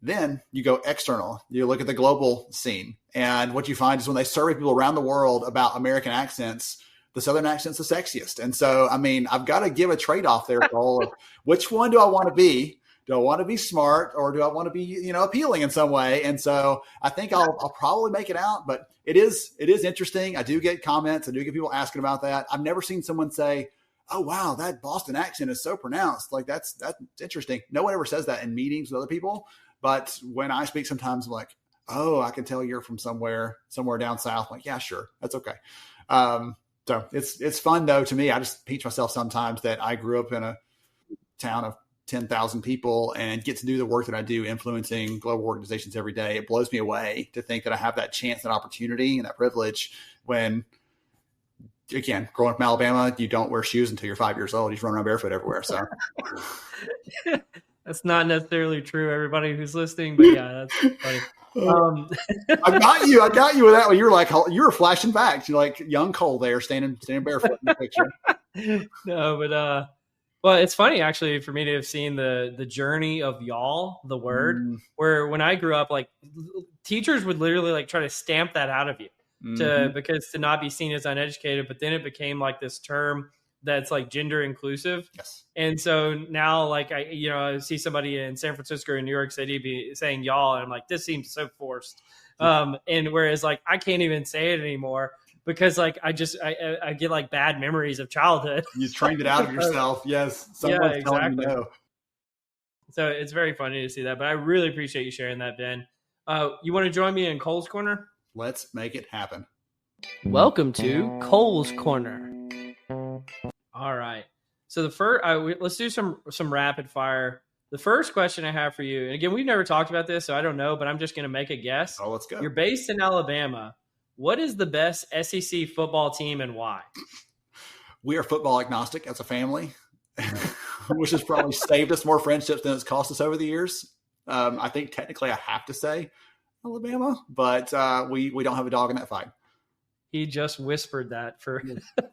Then you go external. You look at the global scene. And what you find is when they survey people around the world about American accents, the Southern accent's the sexiest. And so, I've got to give a trade-off there, Cole, of which one do I want to be? Do I want to be smart, or do I want to be, appealing in some way? And so I think I'll probably make it out, but it is interesting. I do get comments. I do get people asking about that. I've never seen someone say, oh, wow, that Boston accent is so pronounced. Like that's interesting. No one ever says that in meetings with other people. But when I speak, sometimes I'm like, oh, I can tell you're from somewhere down south. I'm like, yeah, sure. That's okay. So it's fun though. To me, I just teach myself sometimes that I grew up in a town of 10,000 people and get to do the work that I do, influencing global organizations every day. It blows me away to think that I have that chance, that opportunity, and that privilege when, again, growing up in Alabama, you don't wear shoes until you're 5 years old. You just run around barefoot everywhere. So that's not necessarily true, everybody who's listening, but yeah, that's funny. I got you with that one. You were flashing back. You're like young Cole there standing barefoot in the picture. No, but, well, it's funny actually for me to have seen the journey of y'all, the word, where when I grew up, like teachers would literally like try to stamp that out of you because to not be seen as uneducated, but then it became like this term that's like gender inclusive. Yes. And so now like I see somebody in San Francisco or New York City be saying y'all, and I'm like, this seems so forced. And whereas like I can't even say it anymore, because like I get like bad memories of childhood. You trained it out of yourself. Yes. Someone's telling you no. So it's very funny to see that, but I really appreciate you sharing that, Ben. You want to join me in Cole's Corner? Let's make it happen. Welcome to Cole's Corner. All right. So the first, let's do some rapid fire. The first question I have for you, and again, we've never talked about this, so I don't know, but I'm just going to make a guess. Oh, let's go. You're based in Alabama. What is the best SEC football team and why? We are football agnostic as a family, which has probably saved us more friendships than it's cost us over the years. I think technically I have to say Alabama, but we don't have a dog in that fight. He just whispered that for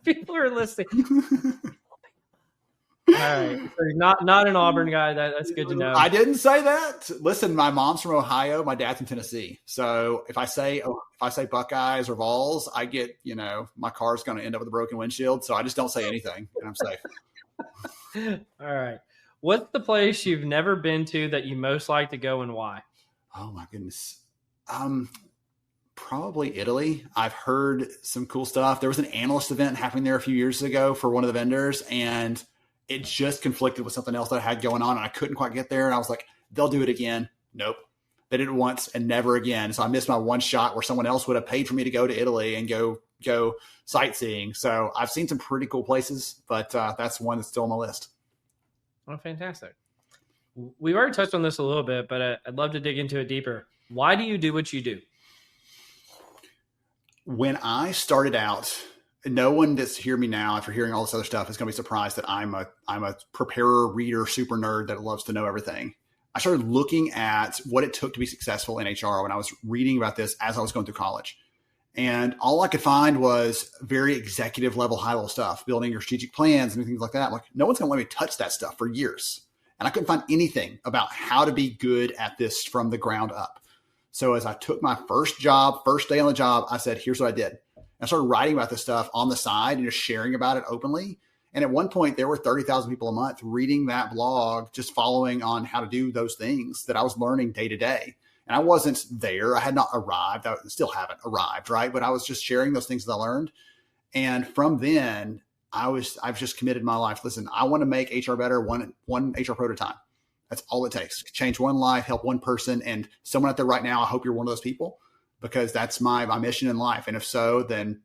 people who are listening. All right. So you're not an Auburn guy. That's good to know. I didn't say that. Listen, my mom's from Ohio. My dad's from Tennessee. So if I say Buckeyes or Vols, I get, my car's going to end up with a broken windshield. So I just don't say anything and I'm safe. All right. What's the place you've never been to that you most like to go and why? Oh my goodness. Probably Italy. I've heard some cool stuff. There was an analyst event happening there a few years ago for one of the vendors, and it just conflicted with something else that I had going on, and I couldn't quite get there. And I was like, they'll do it again. Nope. They did it once and never again. So I missed my one shot where someone else would have paid for me to go to Italy and go sightseeing. So I've seen some pretty cool places, but that's one that's still on my list. Oh, fantastic. We've already touched on this a little bit, but I'd love to dig into it deeper. Why do you do what you do? When I started out, no one that's hear me now after hearing all this other stuff is going to be surprised that I'm a preparer, reader, super nerd that loves to know everything. I started looking at what it took to be successful in HR when I was reading about this as I was going through college. And all I could find was very executive level, high level stuff, building your strategic plans and things like that. Like, no one's going to let me touch that stuff for years. And I couldn't find anything about how to be good at this from the ground up. So as I took my first day on the job, I said, here's what I did. And I started writing about this stuff on the side and just sharing about it openly. And at one point, there were 30,000 people a month reading that blog, just following on how to do those things that I was learning day to day. And I wasn't there. I had not arrived. I still haven't arrived, right? But I was just sharing those things that I learned. And from then, I've just committed my life. Listen, I want to make HR better, one HR pro at a time. That's all it takes. Change one life, help one person. And someone out there right now, I hope you're one of those people, because that's my mission in life. And if so, then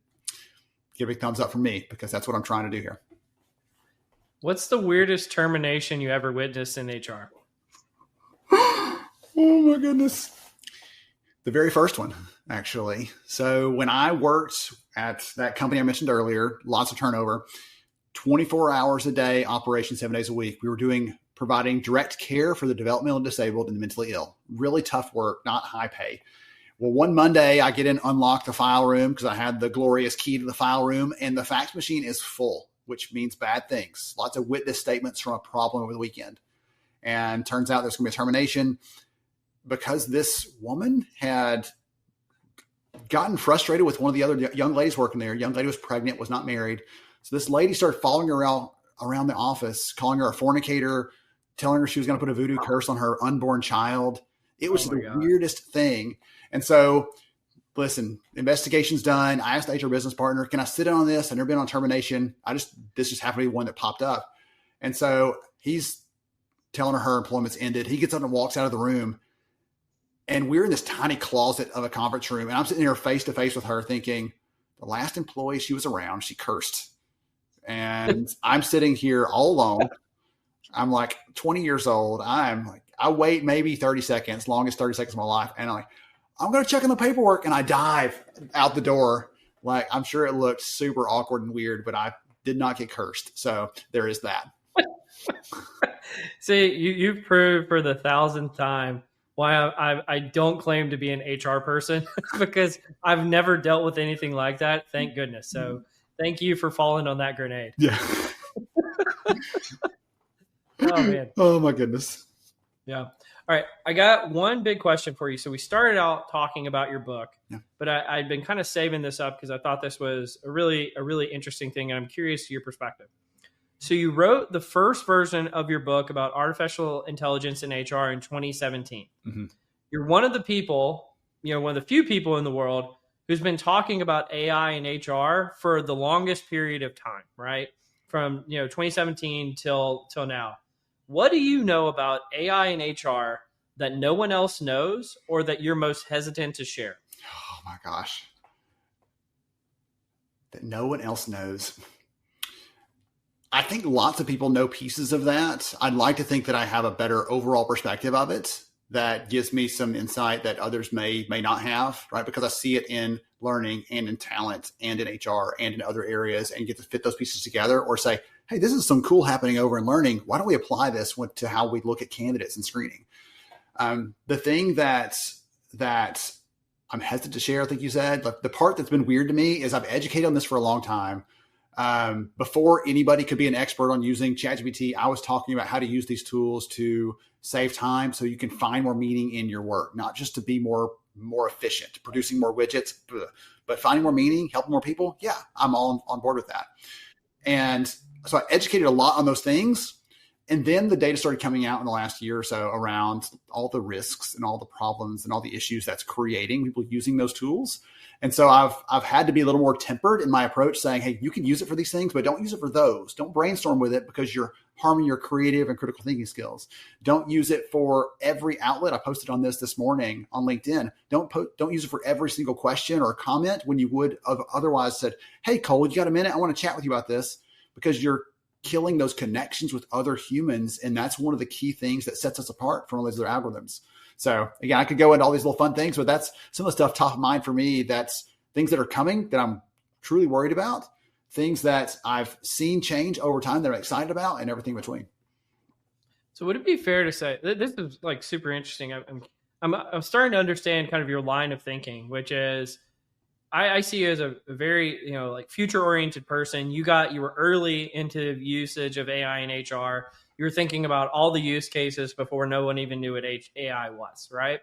give a big thumbs up from me, because that's what I'm trying to do here. What's the weirdest termination you ever witnessed in HR? Oh my goodness. The very first one, actually. So when I worked at that company I mentioned earlier, lots of turnover, 24 hours a day, operation 7 days a week. We were providing direct care for the developmentally disabled and the mentally ill. Really tough work, not high pay. Well, one Monday I get in, unlock the file room because I had the glorious key to the file room, and the fax machine is full, which means bad things. Lots of witness statements from a problem over the weekend. And turns out there's going to be a termination because this woman had gotten frustrated with one of the other young ladies working there. Young lady was pregnant, was not married. So this lady started following her around the office, calling her a fornicator, telling her she was going to put a voodoo curse on her unborn child. It was the weirdest thing. And so, listen, investigation's done. I asked the HR business partner, can I sit in on this? I've never been on termination. This just happened to be one that popped up. And so he's telling her employment's ended. He gets up and walks out of the room. And we're in this tiny closet of a conference room. And I'm sitting here face to face with her thinking, the last employee she was around, she cursed. And I'm sitting here all alone. I'm like 20 years old. I wait maybe 30 seconds, longest 30 seconds of my life. And I'm going to check on the paperwork. And I dive out the door. Like, I'm sure it looked super awkward and weird, but I did not get cursed. So there is that. See, you've proved for the 1,000th time why I don't claim to be an HR person, because I've never dealt with anything like that. Thank goodness. So thank you for falling on that grenade. Yeah. Oh, man. Oh, my goodness. Yeah. All right. I got one big question for you. So we started out talking about your book, but I'd been kind of saving this up because I thought this was a really interesting thing. And I'm curious to your perspective. So you wrote the first version of your book about artificial intelligence in HR in 2017. Mm-hmm. You're one of the people, one of the few people in the world who's been talking about AI in HR for the longest period of time, right? From 2017 till now. What do you know about AI in HR that no one else knows, or that you're most hesitant to share? Oh my gosh. That no one else knows. I think lots of people know pieces of that. I'd like to think that I have a better overall perspective of it that gives me some insight that others may not have, right? Because I see it in learning and in talent and in HR and in other areas, and get to fit those pieces together, or say, hey, this is some cool happening over in learning. Why don't we apply this to how we look at candidates and screening? The thing that I'm hesitant to share, I think you said, the part that's been weird to me is I've educated on this for a long time. Before anybody could be an expert on using ChatGPT, I was talking about how to use these tools to save time so you can find more meaning in your work, not just to be more efficient, producing more widgets, but finding more meaning, helping more people. Yeah, I'm all on board with that. And so I educated a lot on those things. And then the data started coming out in the last year or so around all the risks and all the problems and all the issues that's creating people using those tools. And so I've had to be a little more tempered in my approach, saying, hey, you can use it for these things, but don't use it for those. Don't brainstorm with it because you're harming your creative and critical thinking skills. Don't use it for every outlet. I posted on this morning on LinkedIn. Don't use it for every single question or comment when you would have otherwise said, hey, Cole, you got a minute? I want to chat with you about this, because you're killing those connections with other humans. And that's one of the key things that sets us apart from all these other algorithms. So again, I could go into all these little fun things, but that's some of the stuff top of mind for me. That's things that are coming that I'm truly worried about, things that I've seen change over time that I'm excited about, and everything between. So would it be fair to say this is like super interesting? I'm starting to understand kind of your line of thinking, which is I see you as a very, like future oriented person. You were early into usage of AI in HR. You were thinking about all the use cases before no one even knew what AI was, right?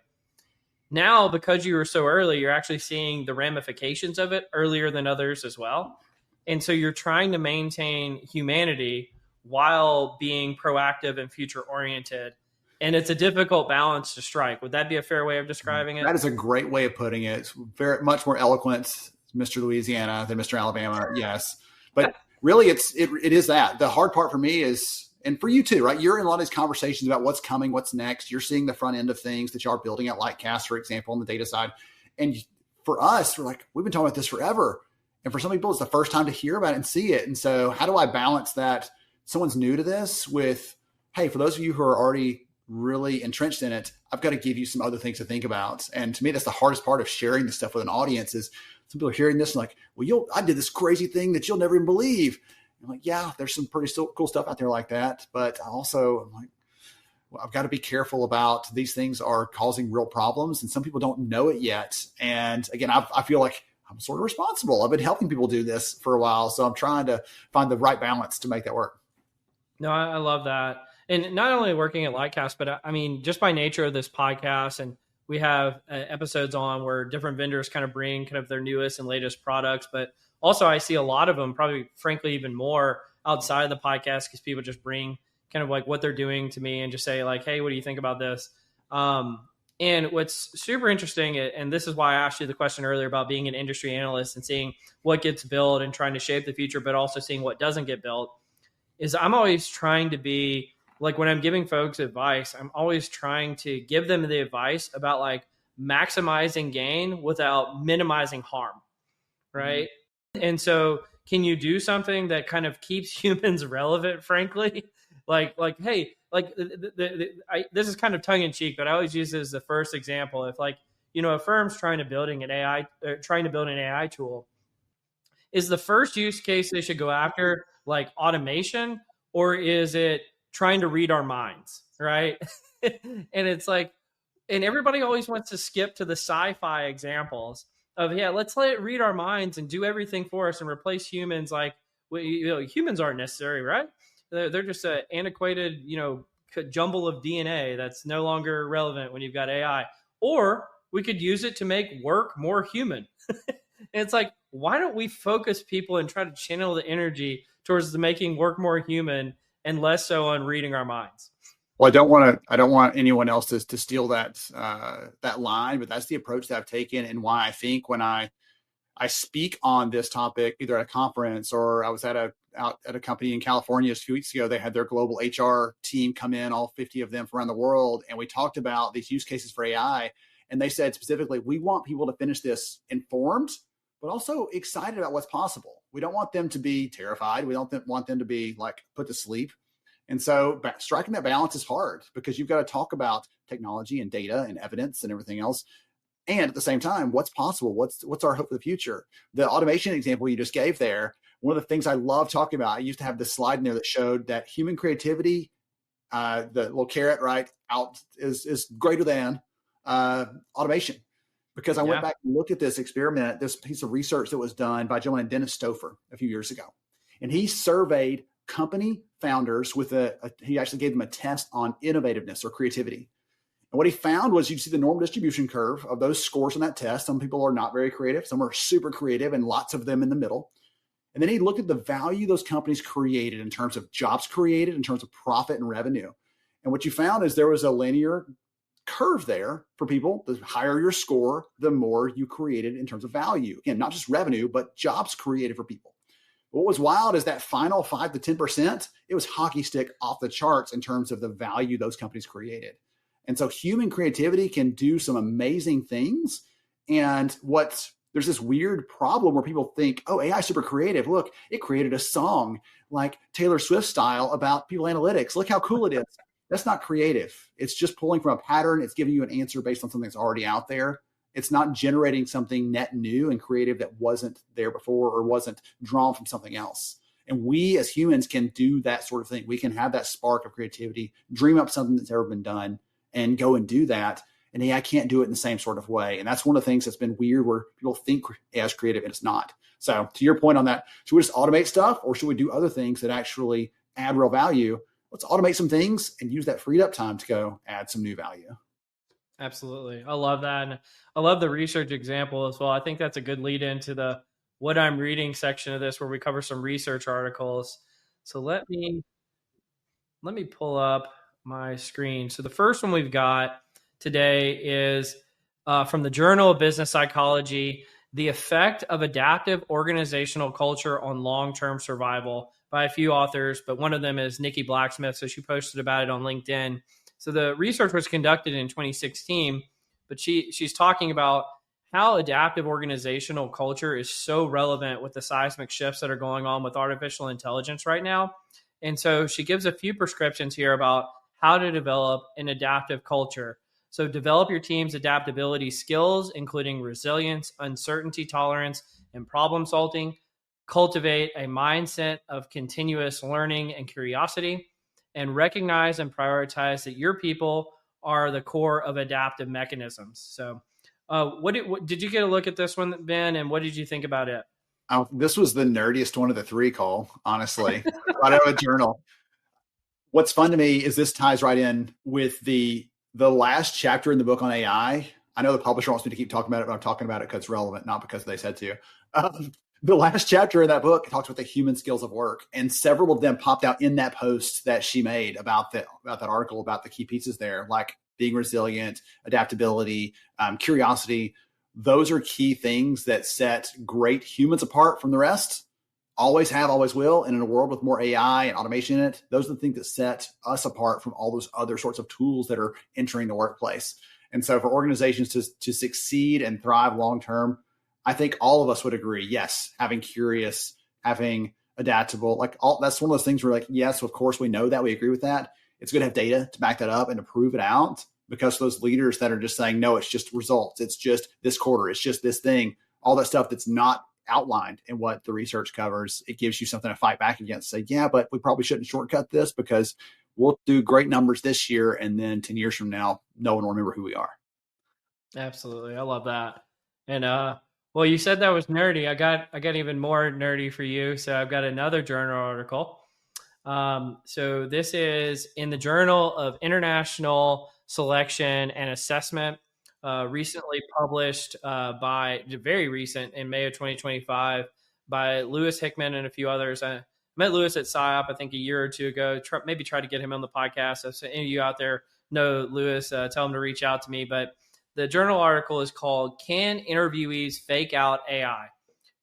Now, because you were so early, you're actually seeing the ramifications of it earlier than others as well. And so you're trying to maintain humanity while being proactive and future oriented. And it's a difficult balance to strike. Would that be a fair way of describing it? That is a great way of putting it. It's very much more eloquent, Mr. Louisiana, than Mr. Alabama. Yes. But really, it is that. The hard part for me is, and for you too, right? You're in a lot of these conversations about what's coming, what's next. You're seeing the front end of things that y'all are building at Lightcast, for example, on the data side. And for us, we're like, we've been talking about this forever. And for some people, it's the first time to hear about it and see it. And so how do I balance that? Someone's new to this with, hey, for those of you who are already really entrenched in it, I've got to give you some other things to think about. And to me, that's the hardest part of sharing this stuff with an audience is some people are hearing this and like, well, I did this crazy thing that you'll never even believe. I'm like, yeah, there's some pretty cool stuff out there like that. But also I'm like, well, I've got to be careful about these things are causing real problems and some people don't know it yet. And again, I feel like I'm sort of responsible. I've been helping people do this for a while. So I'm trying to find the right balance to make that work. No, I love that. And not only working at Lightcast, but I mean, just by nature of this podcast, and we have episodes on where different vendors kind of bring kind of their newest and latest products. But also I see a lot of them, probably frankly, even more outside of the podcast because people just bring kind of like what they're doing to me and just say like, hey, what do you think about this? And what's super interesting, and this is why I asked you the question earlier about being an industry analyst and seeing what gets built and trying to shape the future, but also seeing what doesn't get built, is I'm always trying to be like, when I'm giving folks advice, I'm always trying to give them the advice about like maximizing gain without minimizing harm. Right. Mm-hmm. And so can you do something that kind of keeps humans relevant, frankly? Like, hey, like this is kind of tongue in cheek, but I always use this as the first example. If like, a firm's trying to build an AI tool, is the first use case they should go after like automation, or is it trying to read our minds? Right. And it's like, and everybody always wants to skip to the sci-fi examples of, let's let it read our minds and do everything for us and replace humans. Like, humans aren't necessary, right? They're just an antiquated, jumble of DNA that's no longer relevant when you've got AI. Or we could use it to make work more human. And it's like, why don't we focus people and try to channel the energy towards the making work more human and less so on reading our minds? Well, I don't want anyone else to steal that line, but that's the approach that I've taken, and why I think when I speak on this topic, either at a conference or I was out at a company in California a few weeks ago, they had their global HR team come in, all 50 of them from around the world. And we talked about these use cases for AI. And they said specifically, we want people to finish this informed, but also excited about what's possible. We don't want them to be terrified. We don't want them to be like put to sleep. And so striking that balance is hard because you've got to talk about technology and data and evidence and everything else. And at the same time, what's possible? What's our hope for the future? The automation example you just gave there, one of the things I love talking about, I used to have this slide in there that showed that human creativity, the little carrot right out is greater than automation. Because I went back and looked at this experiment, this piece of research that was done by a gentleman, Dennis Stouffer, a few years ago. And he surveyed company founders with he actually gave them a test on innovativeness or creativity. And what he found was you'd see the normal distribution curve of those scores on that test. Some people are not very creative. Some are super creative, and lots of them in the middle. And then he looked at the value those companies created in terms of jobs created, in terms of profit and revenue. And what you found is there was a linear curve there for people. The higher your score, the more you created in terms of value. Again, not just revenue, but jobs created for people. What was wild is that final 5 to 10%, it was hockey stick off the charts in terms of the value those companies created. And so human creativity can do some amazing things. And what there's this weird problem where people think, oh, AI is super creative. Look, it created a song like Taylor Swift style about people analytics. Look how cool it is. That's not creative. It's just pulling from a pattern. It's giving you an answer based on something that's already out there. It's not generating something net new and creative that wasn't there before or wasn't drawn from something else. And we as humans can do that sort of thing. We can have that spark of creativity, dream up something that's never been done, and go and do that. And AI can't do it in the same sort of way. And that's one of the things that's been weird, where people think AI is creative and it's not. So to your point on that, should we just automate stuff, or should we do other things that actually add real value? Let's automate some things and use that freed up time to go add some new value. Absolutely. I love that. And I love the research example as well. I think that's a good lead into the what I'm reading section of this, where we cover some research articles. So let me pull up my screen. So the first one we've got today is from the Journal of Business Psychology, The Effect of Adaptive Organizational Culture on Long-Term Survival, by a few authors, but one of them is Nikki Blacksmith. So she posted about it on LinkedIn. So the research was conducted in 2016, but she's talking about how adaptive organizational culture is so relevant with the seismic shifts that are going on with artificial intelligence right now. And so she gives a few prescriptions here about how to develop an adaptive culture. So develop your team's adaptability skills, including resilience, uncertainty tolerance, and problem solving. Cultivate a mindset of continuous learning and curiosity, and recognize and prioritize that your people are the core of adaptive mechanisms. So what did you get a look at this one, Ben, and what did you think about it? Oh, this was the nerdiest one of the three, Cole, honestly. Out of a journal. What's fun to me is this ties right in with the last chapter in the book on AI. I know the publisher wants me to keep talking about it, but I'm talking about it because it's relevant, not because they said to. The last chapter in that book talks about the human skills of work, and several of them popped out in that post that she made about that article, about the key pieces there, like being resilient, adaptability, curiosity. Those are key things that set great humans apart from the rest. Always have, always will. And in a world with more AI and automation in it, those are the things that set us apart from all those other sorts of tools that are entering the workplace. And so for organizations to succeed and thrive long-term, I think all of us would agree, yes, having curious, having adaptable, that's one of those things where yes, of course we know that, we agree with that. It's good to have data to back that up and to prove it out, because those leaders that are just saying, no, it's just results, it's just this quarter, it's just this thing, all that stuff that's not outlined in what the research covers, it gives you something to fight back against. Say, yeah, but we probably shouldn't shortcut this, because we'll do great numbers this year, and then 10 years from now, no one will remember who we are. Absolutely. I love that. And well, you said that was nerdy. I got even more nerdy for you. So I've got another journal article. So this is in the Journal of International Selection and Assessment, recently published very recent in May of 2025 by Lewis Hickman and a few others. I met Lewis at PsyOp, I think a year or two ago. Maybe try to get him on the podcast. So any of you out there know Lewis, tell him to reach out to me. But the journal article is called "Can Interviewees Fake Out AI?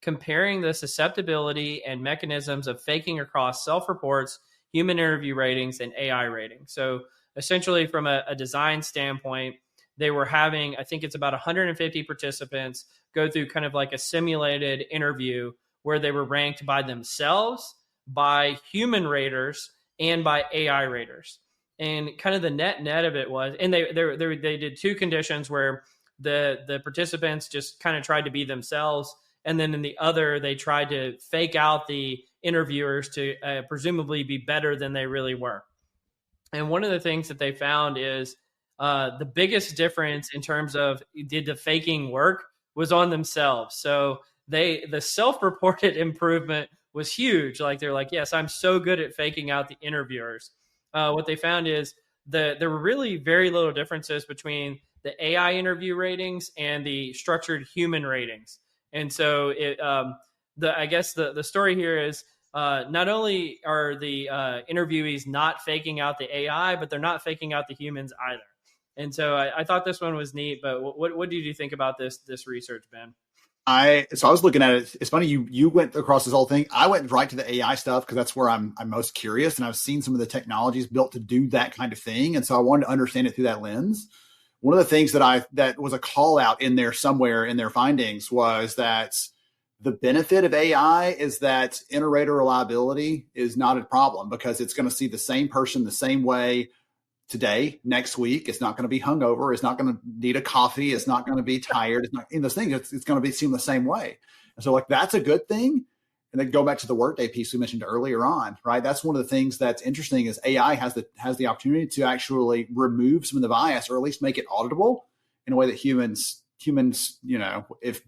Comparing the susceptibility and mechanisms of faking across self-reports, human interview ratings, and AI ratings." So essentially from a design standpoint, they were having, I think it's about 150 participants go through kind of like a simulated interview where they were ranked by themselves, by human raters, and by AI raters. And kind of the net of it was, and they did two conditions where the participants just kind of tried to be themselves, and then in the other they tried to fake out the interviewers to presumably be better than they really were. And one of the things that they found is the biggest difference in terms of did the faking work was on themselves. So the self-reported improvement was huge. Like they're like, yes, I'm so good at faking out the interviewers. What they found is there were really very little differences between the AI interview ratings and the structured human ratings. And so I guess the story here is not only are the interviewees not faking out the AI, but they're not faking out the humans either. And so I thought this one was neat. But what did you think about this research, Ben? So I was looking at it. It's funny you went across this whole thing. I went right to the AI stuff because that's where I'm most curious, and I've seen some of the technologies built to do that kind of thing, and so I wanted to understand it through that lens. one of the things that was a call out in there somewhere in their findings was that the benefit of AI is that inter-rater reliability is not a problem because it's going to see the same person the same way today, next week. It's not going to be hungover. It's not going to need a coffee. It's not going to be tired. It's not in this thing. It's going to be seen the same way. And so like, that's a good thing. And then go back to the Workday piece we mentioned earlier on, right? That's one of the things that's interesting is AI has the opportunity to actually remove some of the bias or at least make it auditable in a way that humans, if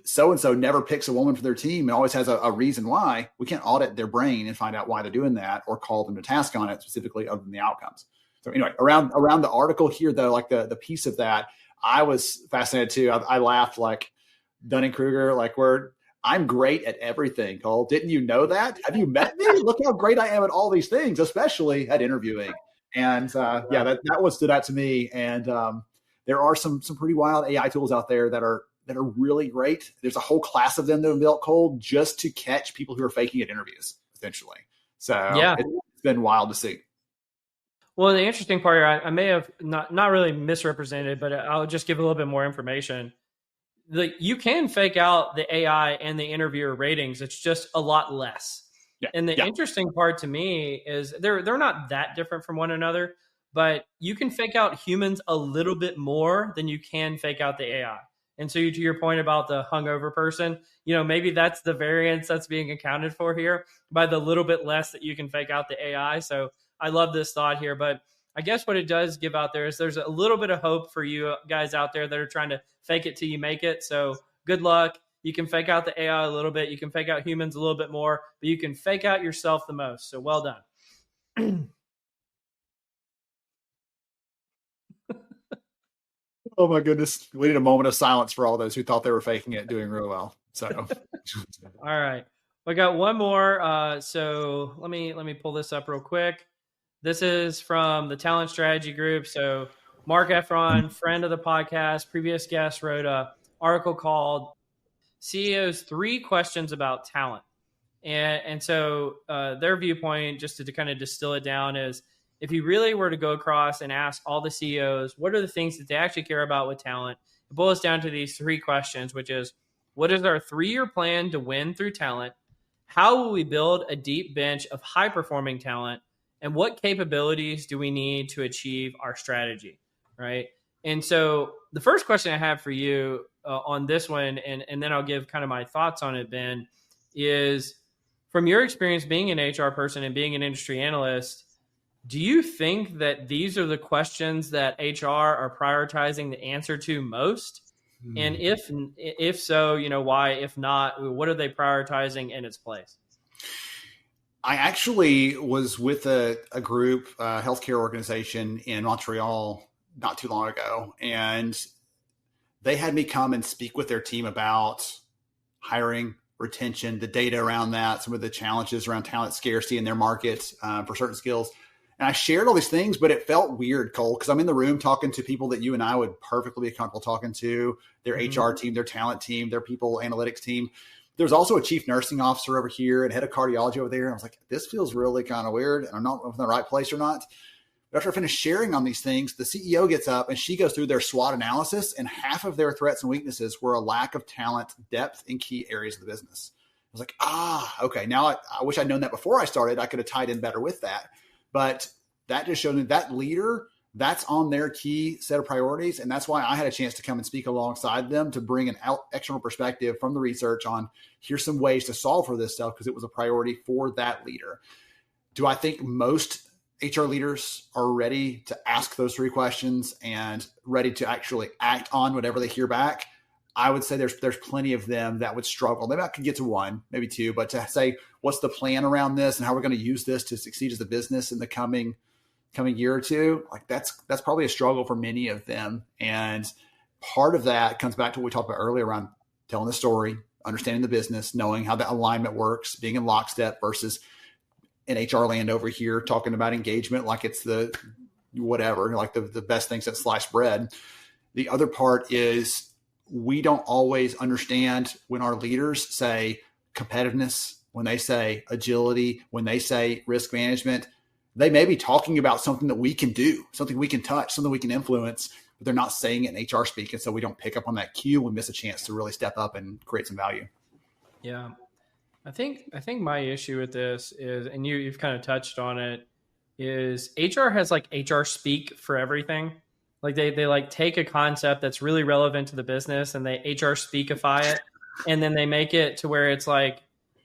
so-and-so never picks a woman for their team and always has a reason why, we can't audit their brain and find out why they're doing that or call them to task on it specifically other than the outcomes. So anyway, around the article here, though, like the piece of that, I was fascinated too. I laughed like Dunning-Kruger, like I'm great at everything, Cole. Didn't you know that? Have you met me? Look how great I am at all these things, especially at interviewing. And that what stood out to me. And there are some pretty wild AI tools out there that are really great. There's a whole class of them that have built, Cole, just to catch people who are faking at interviews, essentially. So it's been wild to see. Well, the interesting part here, I may have not really misrepresented, but I'll just give a little bit more information. You can fake out the AI and the interviewer ratings. It's just a lot less. Yeah. And the interesting part to me is they're not that different from one another, but you can fake out humans a little bit more than you can fake out the AI. And so to your point about the hungover person, maybe that's the variance that's being accounted for here by the little bit less that you can fake out the AI. So I love this thought here, but I guess what it does give out there is there's a little bit of hope for you guys out there that are trying to fake it till you make it. So good luck. You can fake out the AI a little bit. You can fake out humans a little bit more, but you can fake out yourself the most. So well done. Oh my goodness. We need a moment of silence for all those who thought they were faking it, doing real well. So, all right. We got one more. So let me pull this up real quick. This is from the Talent Strategy Group. So Mark Efron, friend of the podcast, previous guest, wrote an article called CEOs 3 Questions About Talent. And so their viewpoint, just to kind of distill it down, is if you really were to go across and ask all the CEOs, what are the things that they actually care about with talent? It boils down to these 3 questions, which is, what is our 3-year plan to win through talent? How will we build a deep bench of high-performing talent? And what capabilities do we need to achieve our strategy, right? And so the first question I have for you on this one, and then I'll give kind of my thoughts on it, Ben, is from your experience being an HR person and being an industry analyst, do you think that these are the questions that HR are prioritizing the answer to most? And if so, why? If not, what are they prioritizing in its place? I actually was with a group, a healthcare organization in Montreal not too long ago, and they had me come and speak with their team about hiring, retention, the data around that, some of the challenges around talent scarcity in their market for certain skills. And I shared all these things, but it felt weird, Cole, because I'm in the room talking to people that you and I would perfectly be comfortable talking to, their HR team, their talent team, their people analytics team. There's also a chief nursing officer over here and head of cardiology over there. And I was like, this feels really kind of weird. And I'm not in the right place or not. But after I finished sharing on these things, the CEO gets up and she goes through their SWOT analysis, and half of their threats and weaknesses were a lack of talent depth in key areas of the business. I was like, okay. Now I wish I'd known that before I started. I could have tied in better with that. But that just showed me that leader, that's on their key set of priorities. And that's why I had a chance to come and speak alongside them to bring an external perspective from the research on here's some ways to solve for this stuff because it was a priority for that leader. Do I think most HR leaders are ready to ask those 3 questions and ready to actually act on whatever they hear back? I would say there's plenty of them that would struggle. Maybe I could get to 1, maybe 2, but to say, what's the plan around this and how we're going to use this to succeed as a business in the coming year or 2, like that's probably a struggle for many of them. And part of that comes back to what we talked about earlier around telling the story, understanding the business, knowing how that alignment works, being in lockstep versus in HR land over here, talking about engagement like it's the whatever, like the best things at sliced bread. The other part is we don't always understand when our leaders say competitiveness, when they say agility, when they say risk management. They may be talking about something that we can do, something we can touch, something we can influence. but they're not saying it in HR speak. And so we don't pick up on that cue. We miss a chance to really step up and create some value. Yeah. I think my issue with this is, and you've kind of touched on it, is HR has like HR speak for everything. Like they like take a concept that's really relevant to the business and they HR speakify it. And then they make it to where it's like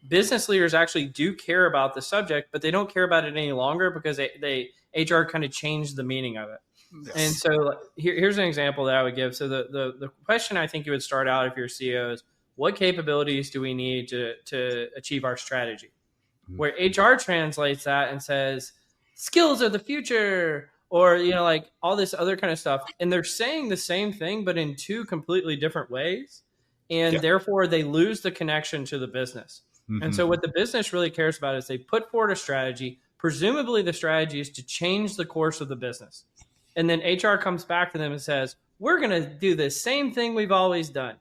business leaders actually do care about the subject, but they don't care about it any longer because they HR kind of changed the meaning of it. Yes. And so here's an example that I would give. So the question I think you would start out if you're CEO is, what capabilities do we need to achieve our strategy? Mm-hmm. Where HR translates that and says, skills are the future, or, like all this other kind of stuff. And they're saying the same thing, but in two completely different ways. And therefore they lose the connection to the business. Mm-hmm. And so what the business really cares about is they put forward a strategy. Presumably the strategy is to change the course of the business. And then HR comes back to them and says, we're going to do the same thing we've always done.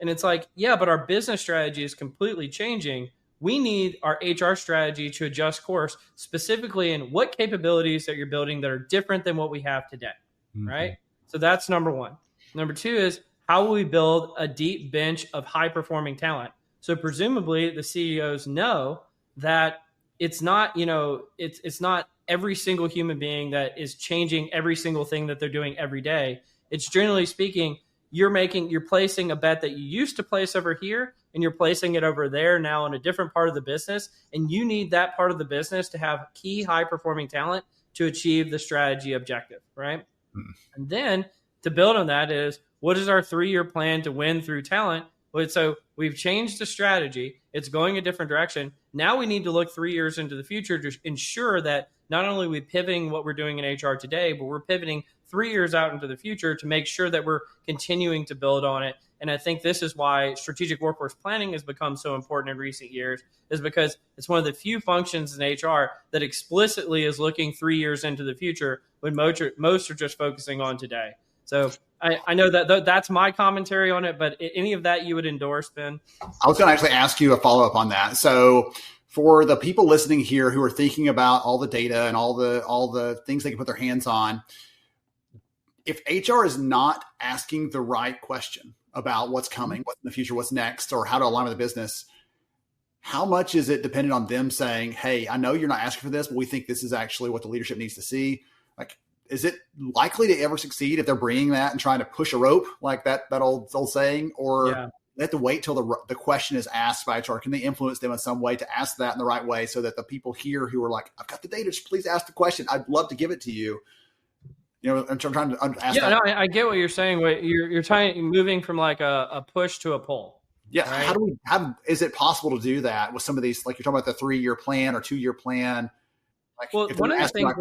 And it's like, yeah, but our business strategy is completely changing. We need our HR strategy to adjust course, specifically in what capabilities that you're building that are different than what we have today, right? So that's number one. Number two is, how will we build a deep bench of high-performing talent? So presumably the CEOs know that it's not, it's not every single human being that is changing every single thing that they're doing every day. It's generally speaking, you're placing a bet that you used to place over here and you're placing it over there now in a different part of the business. And you need that part of the business to have key high performing talent to achieve the strategy objective, right? And then to build on that is, what is our 3-year plan to win through talent? So we've changed the strategy. It's going a different direction. Now we need to look 3 years into the future to ensure that not only are we pivoting what we're doing in HR today, but we're pivoting 3 years out into the future to make sure that we're continuing to build on it. And I think this is why strategic workforce planning has become so important in recent years, is because it's one of the few functions in HR that explicitly is looking 3 years into the future when most are just focusing on today. So I know that that's my commentary on it, but any of that you would endorse, Ben? I was going to actually ask you a follow-up on that. So for the people listening here who are thinking about all the data and all the things they can put their hands on, if HR is not asking the right question about what's coming, what's in the future, what's next, or how to align with the business, how much is it dependent on them saying, hey, I know you're not asking for this, but we think this is actually what the leadership needs to see? Like, is it likely to ever succeed if they're bringing that and trying to push a rope like that old saying, or they have to wait till the question is asked by HR? Can they influence them in some way to ask that in the right way so that the people here who are like, I've got the data, just please ask the question. I'd love to give it to you. I'm trying to ask that. No, I get what you're saying. You're moving from like a push to a pull. Yeah. Right? Is it possible to do that with some of these, like you're talking about the 3-year plan or 2-year plan? Like, well, one of the things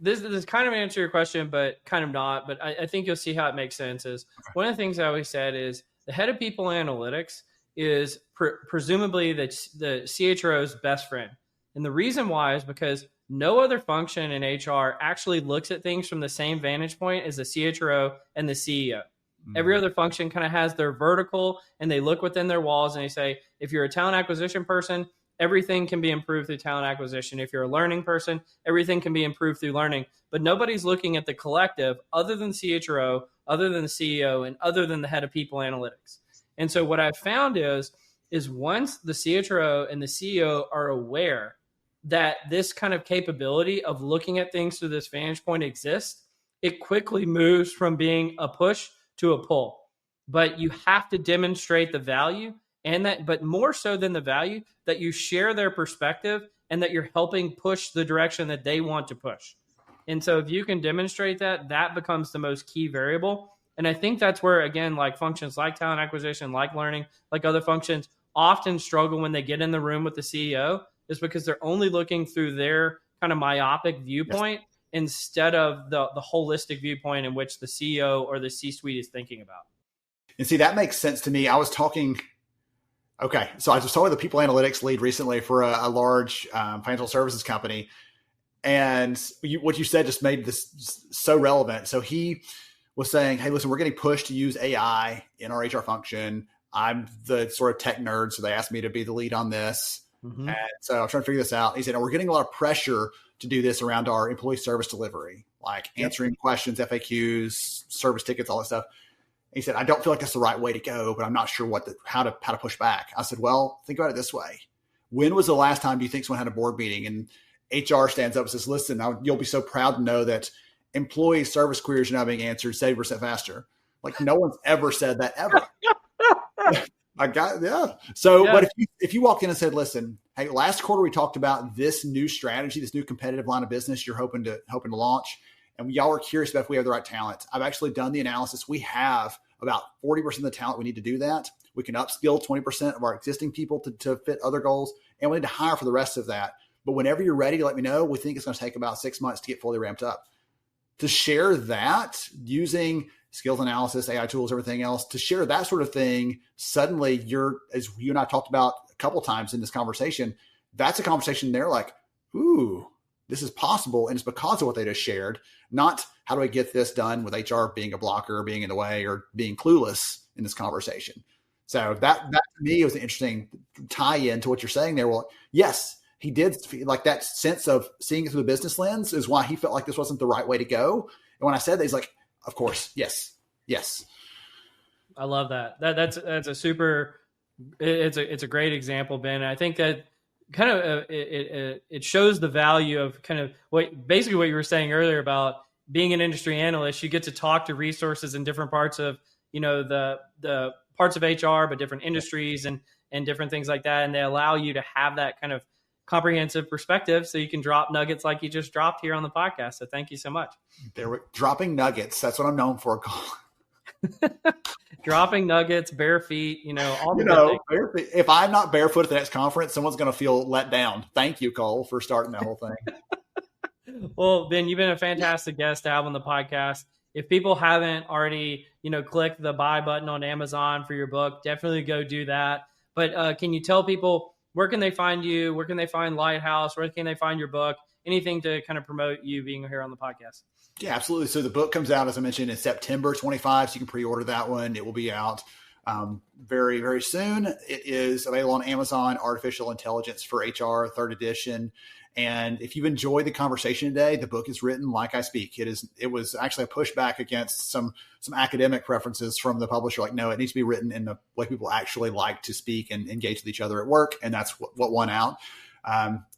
this kind of answer your question, but kind of not, but I think you'll see how it makes sense is one of the things I always said is the head of people analytics is presumably the CHRO's best friend. And the reason why is because no other function in HR actually looks at things from the same vantage point as the CHRO and the CEO. Every other function kind of has their vertical and they look within their walls and they say, if you're a talent acquisition person, everything can be improved through talent acquisition. If you're a learning person, everything can be improved through learning. But nobody's looking at the collective other than CHRO, other than the CEO, and other than the head of people analytics. And so what I've found is once the CHRO and the CEO are aware that this kind of capability of looking at things through this vantage point exists, it quickly moves from being a push to a pull. But you have to demonstrate the value, and that, but more so than the value, that you share their perspective and that you're helping push the direction that they want to push. And so if you can demonstrate that, that becomes the most key variable. And I think that's where, again, like functions like talent acquisition, like learning, like other functions often struggle when they get in the room with the CEO, is because they're only looking through their kind of myopic viewpoint instead of the holistic viewpoint in which the CEO or the C-suite is thinking about. And see, that makes sense to me. I was talking with the people analytics lead recently for a large financial services company. And what you said just made this so relevant. So he was saying, hey, listen, we're getting pushed to use AI in our HR function. I'm the sort of tech nerd, so they asked me to be the lead on this. And so I'm trying to figure this out. He said, we're getting a lot of pressure to do this around our employee service delivery. like answering questions, FAQs, service tickets, all that stuff. And he said, I don't feel like that's the right way to go, but I'm not sure how to push back. I said, well, think about it this way. When was the last time do you think someone had a board meeting and HR stands up and says, listen, you'll be so proud to know that employee service queries are now being answered 70% faster. Like no one's ever said that ever. So, but if you walked in and said, listen, hey, last quarter we talked about this new strategy, this new competitive line of business you're hoping to launch, and y'all are curious about if we have the right talent. I've actually done the analysis. We have about 40% of the talent we need to do that. We can upskill 20% of our existing people to fit other goals, and we need to hire for the rest of that. But whenever you're ready to let me know, we think it's going to take about 6 months to get fully ramped up. To share that using skills analysis, AI tools, everything else, to share that sort of thing, suddenly as you and I talked about a couple times in this conversation, that's a conversation they're like, ooh, this is possible. And it's because of what they just shared, not how do I get this done with HR being a blocker, being in the way, or being clueless in this conversation. So that to me was an interesting tie-in to what you're saying there. Well, yes, he did like that sense of seeing it through the business lens is why he felt like this wasn't the right way to go. And when I said that, he's like, of course, yes. I love that. That's a super. It's a great example, Ben. I think that kind of it shows the value of kind of what you were saying earlier about being an industry analyst. You get to talk to resources in different parts of the parts of HR, but different industries and different things like that, and they allow you to have that kind of comprehensive perspective so you can drop nuggets like you just dropped here on the podcast. So thank you so much. Dropping nuggets. That's what I'm known for. Dropping nuggets, bare feet, all the good things. Bare feet. If I'm not barefoot at the next conference, someone's going to feel let down. Thank you, Cole, for starting that whole thing. Well, Ben, you've been a fantastic guest to have on the podcast. If people haven't already, clicked the buy button on Amazon for your book, definitely go do that. But can you tell people, where can they find you? Where can they find Lighthouse? Where can they find your book? Anything to kind of promote you being here on the podcast? Yeah, absolutely. So the book comes out, as I mentioned, in September 25. So you can pre-order that one. It will be out very, very soon. It is available on Amazon, Artificial Intelligence for HR, 3rd edition. And if you've enjoyed the conversation today, the book is written like I speak. It was actually a pushback against some academic preferences from the publisher. Like, no, it needs to be written in the way people actually like to speak and engage with each other at work. And that's what won out.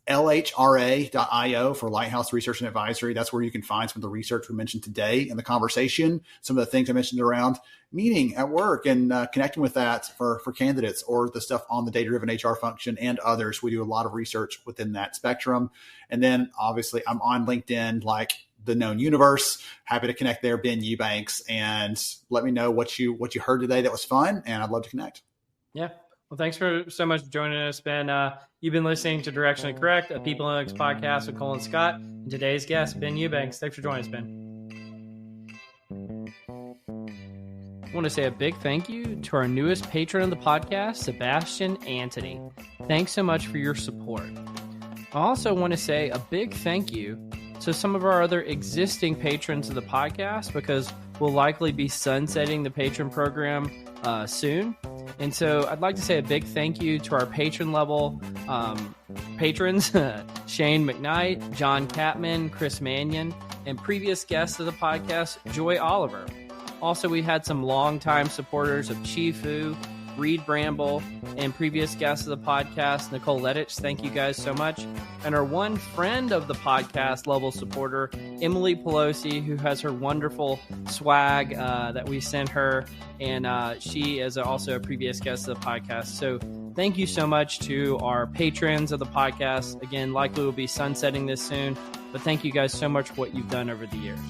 LHRA.io for Lighthouse Research and Advisory. That's where you can find some of the research we mentioned today in the conversation, some of the things I mentioned around meeting at work and connecting with that for candidates, or the stuff on the data-driven HR function and others. We do a lot of research within that spectrum. And then obviously I'm on LinkedIn, like the known universe. Happy to connect there, Ben Eubanks, and let me know what you heard today that was fun, and I'd love to connect. Yeah. Well, thanks so much for joining us, Ben. You've been listening to Directionally Correct, a People Analytics podcast with Cole and Scott. And today's guest, Ben Eubanks. Thanks for joining us, Ben. I want to say a big thank you to our newest patron of the podcast, Sebastian Antony. Thanks so much for your support. I also want to say a big thank you to some of our other existing patrons of the podcast, because we'll likely be sunsetting the patron program soon. And so I'd like to say a big thank you to our patron level patrons, Shane McKnight, John Catman, Chris Mannion, and previous guests of the podcast, Joy Oliver. Also, we had some longtime supporters of Chifu, Reed Bramble, and previous guests of the podcast, Nicole Lettich. Thank you guys so much. And our one friend of the podcast level supporter, Emily Pelosi, who has her wonderful swag that we sent her. And she is also a previous guest of the podcast. So thank you so much to our patrons of the podcast. Again, likely we'll be sunsetting this soon, but thank you guys so much for what you've done over the years.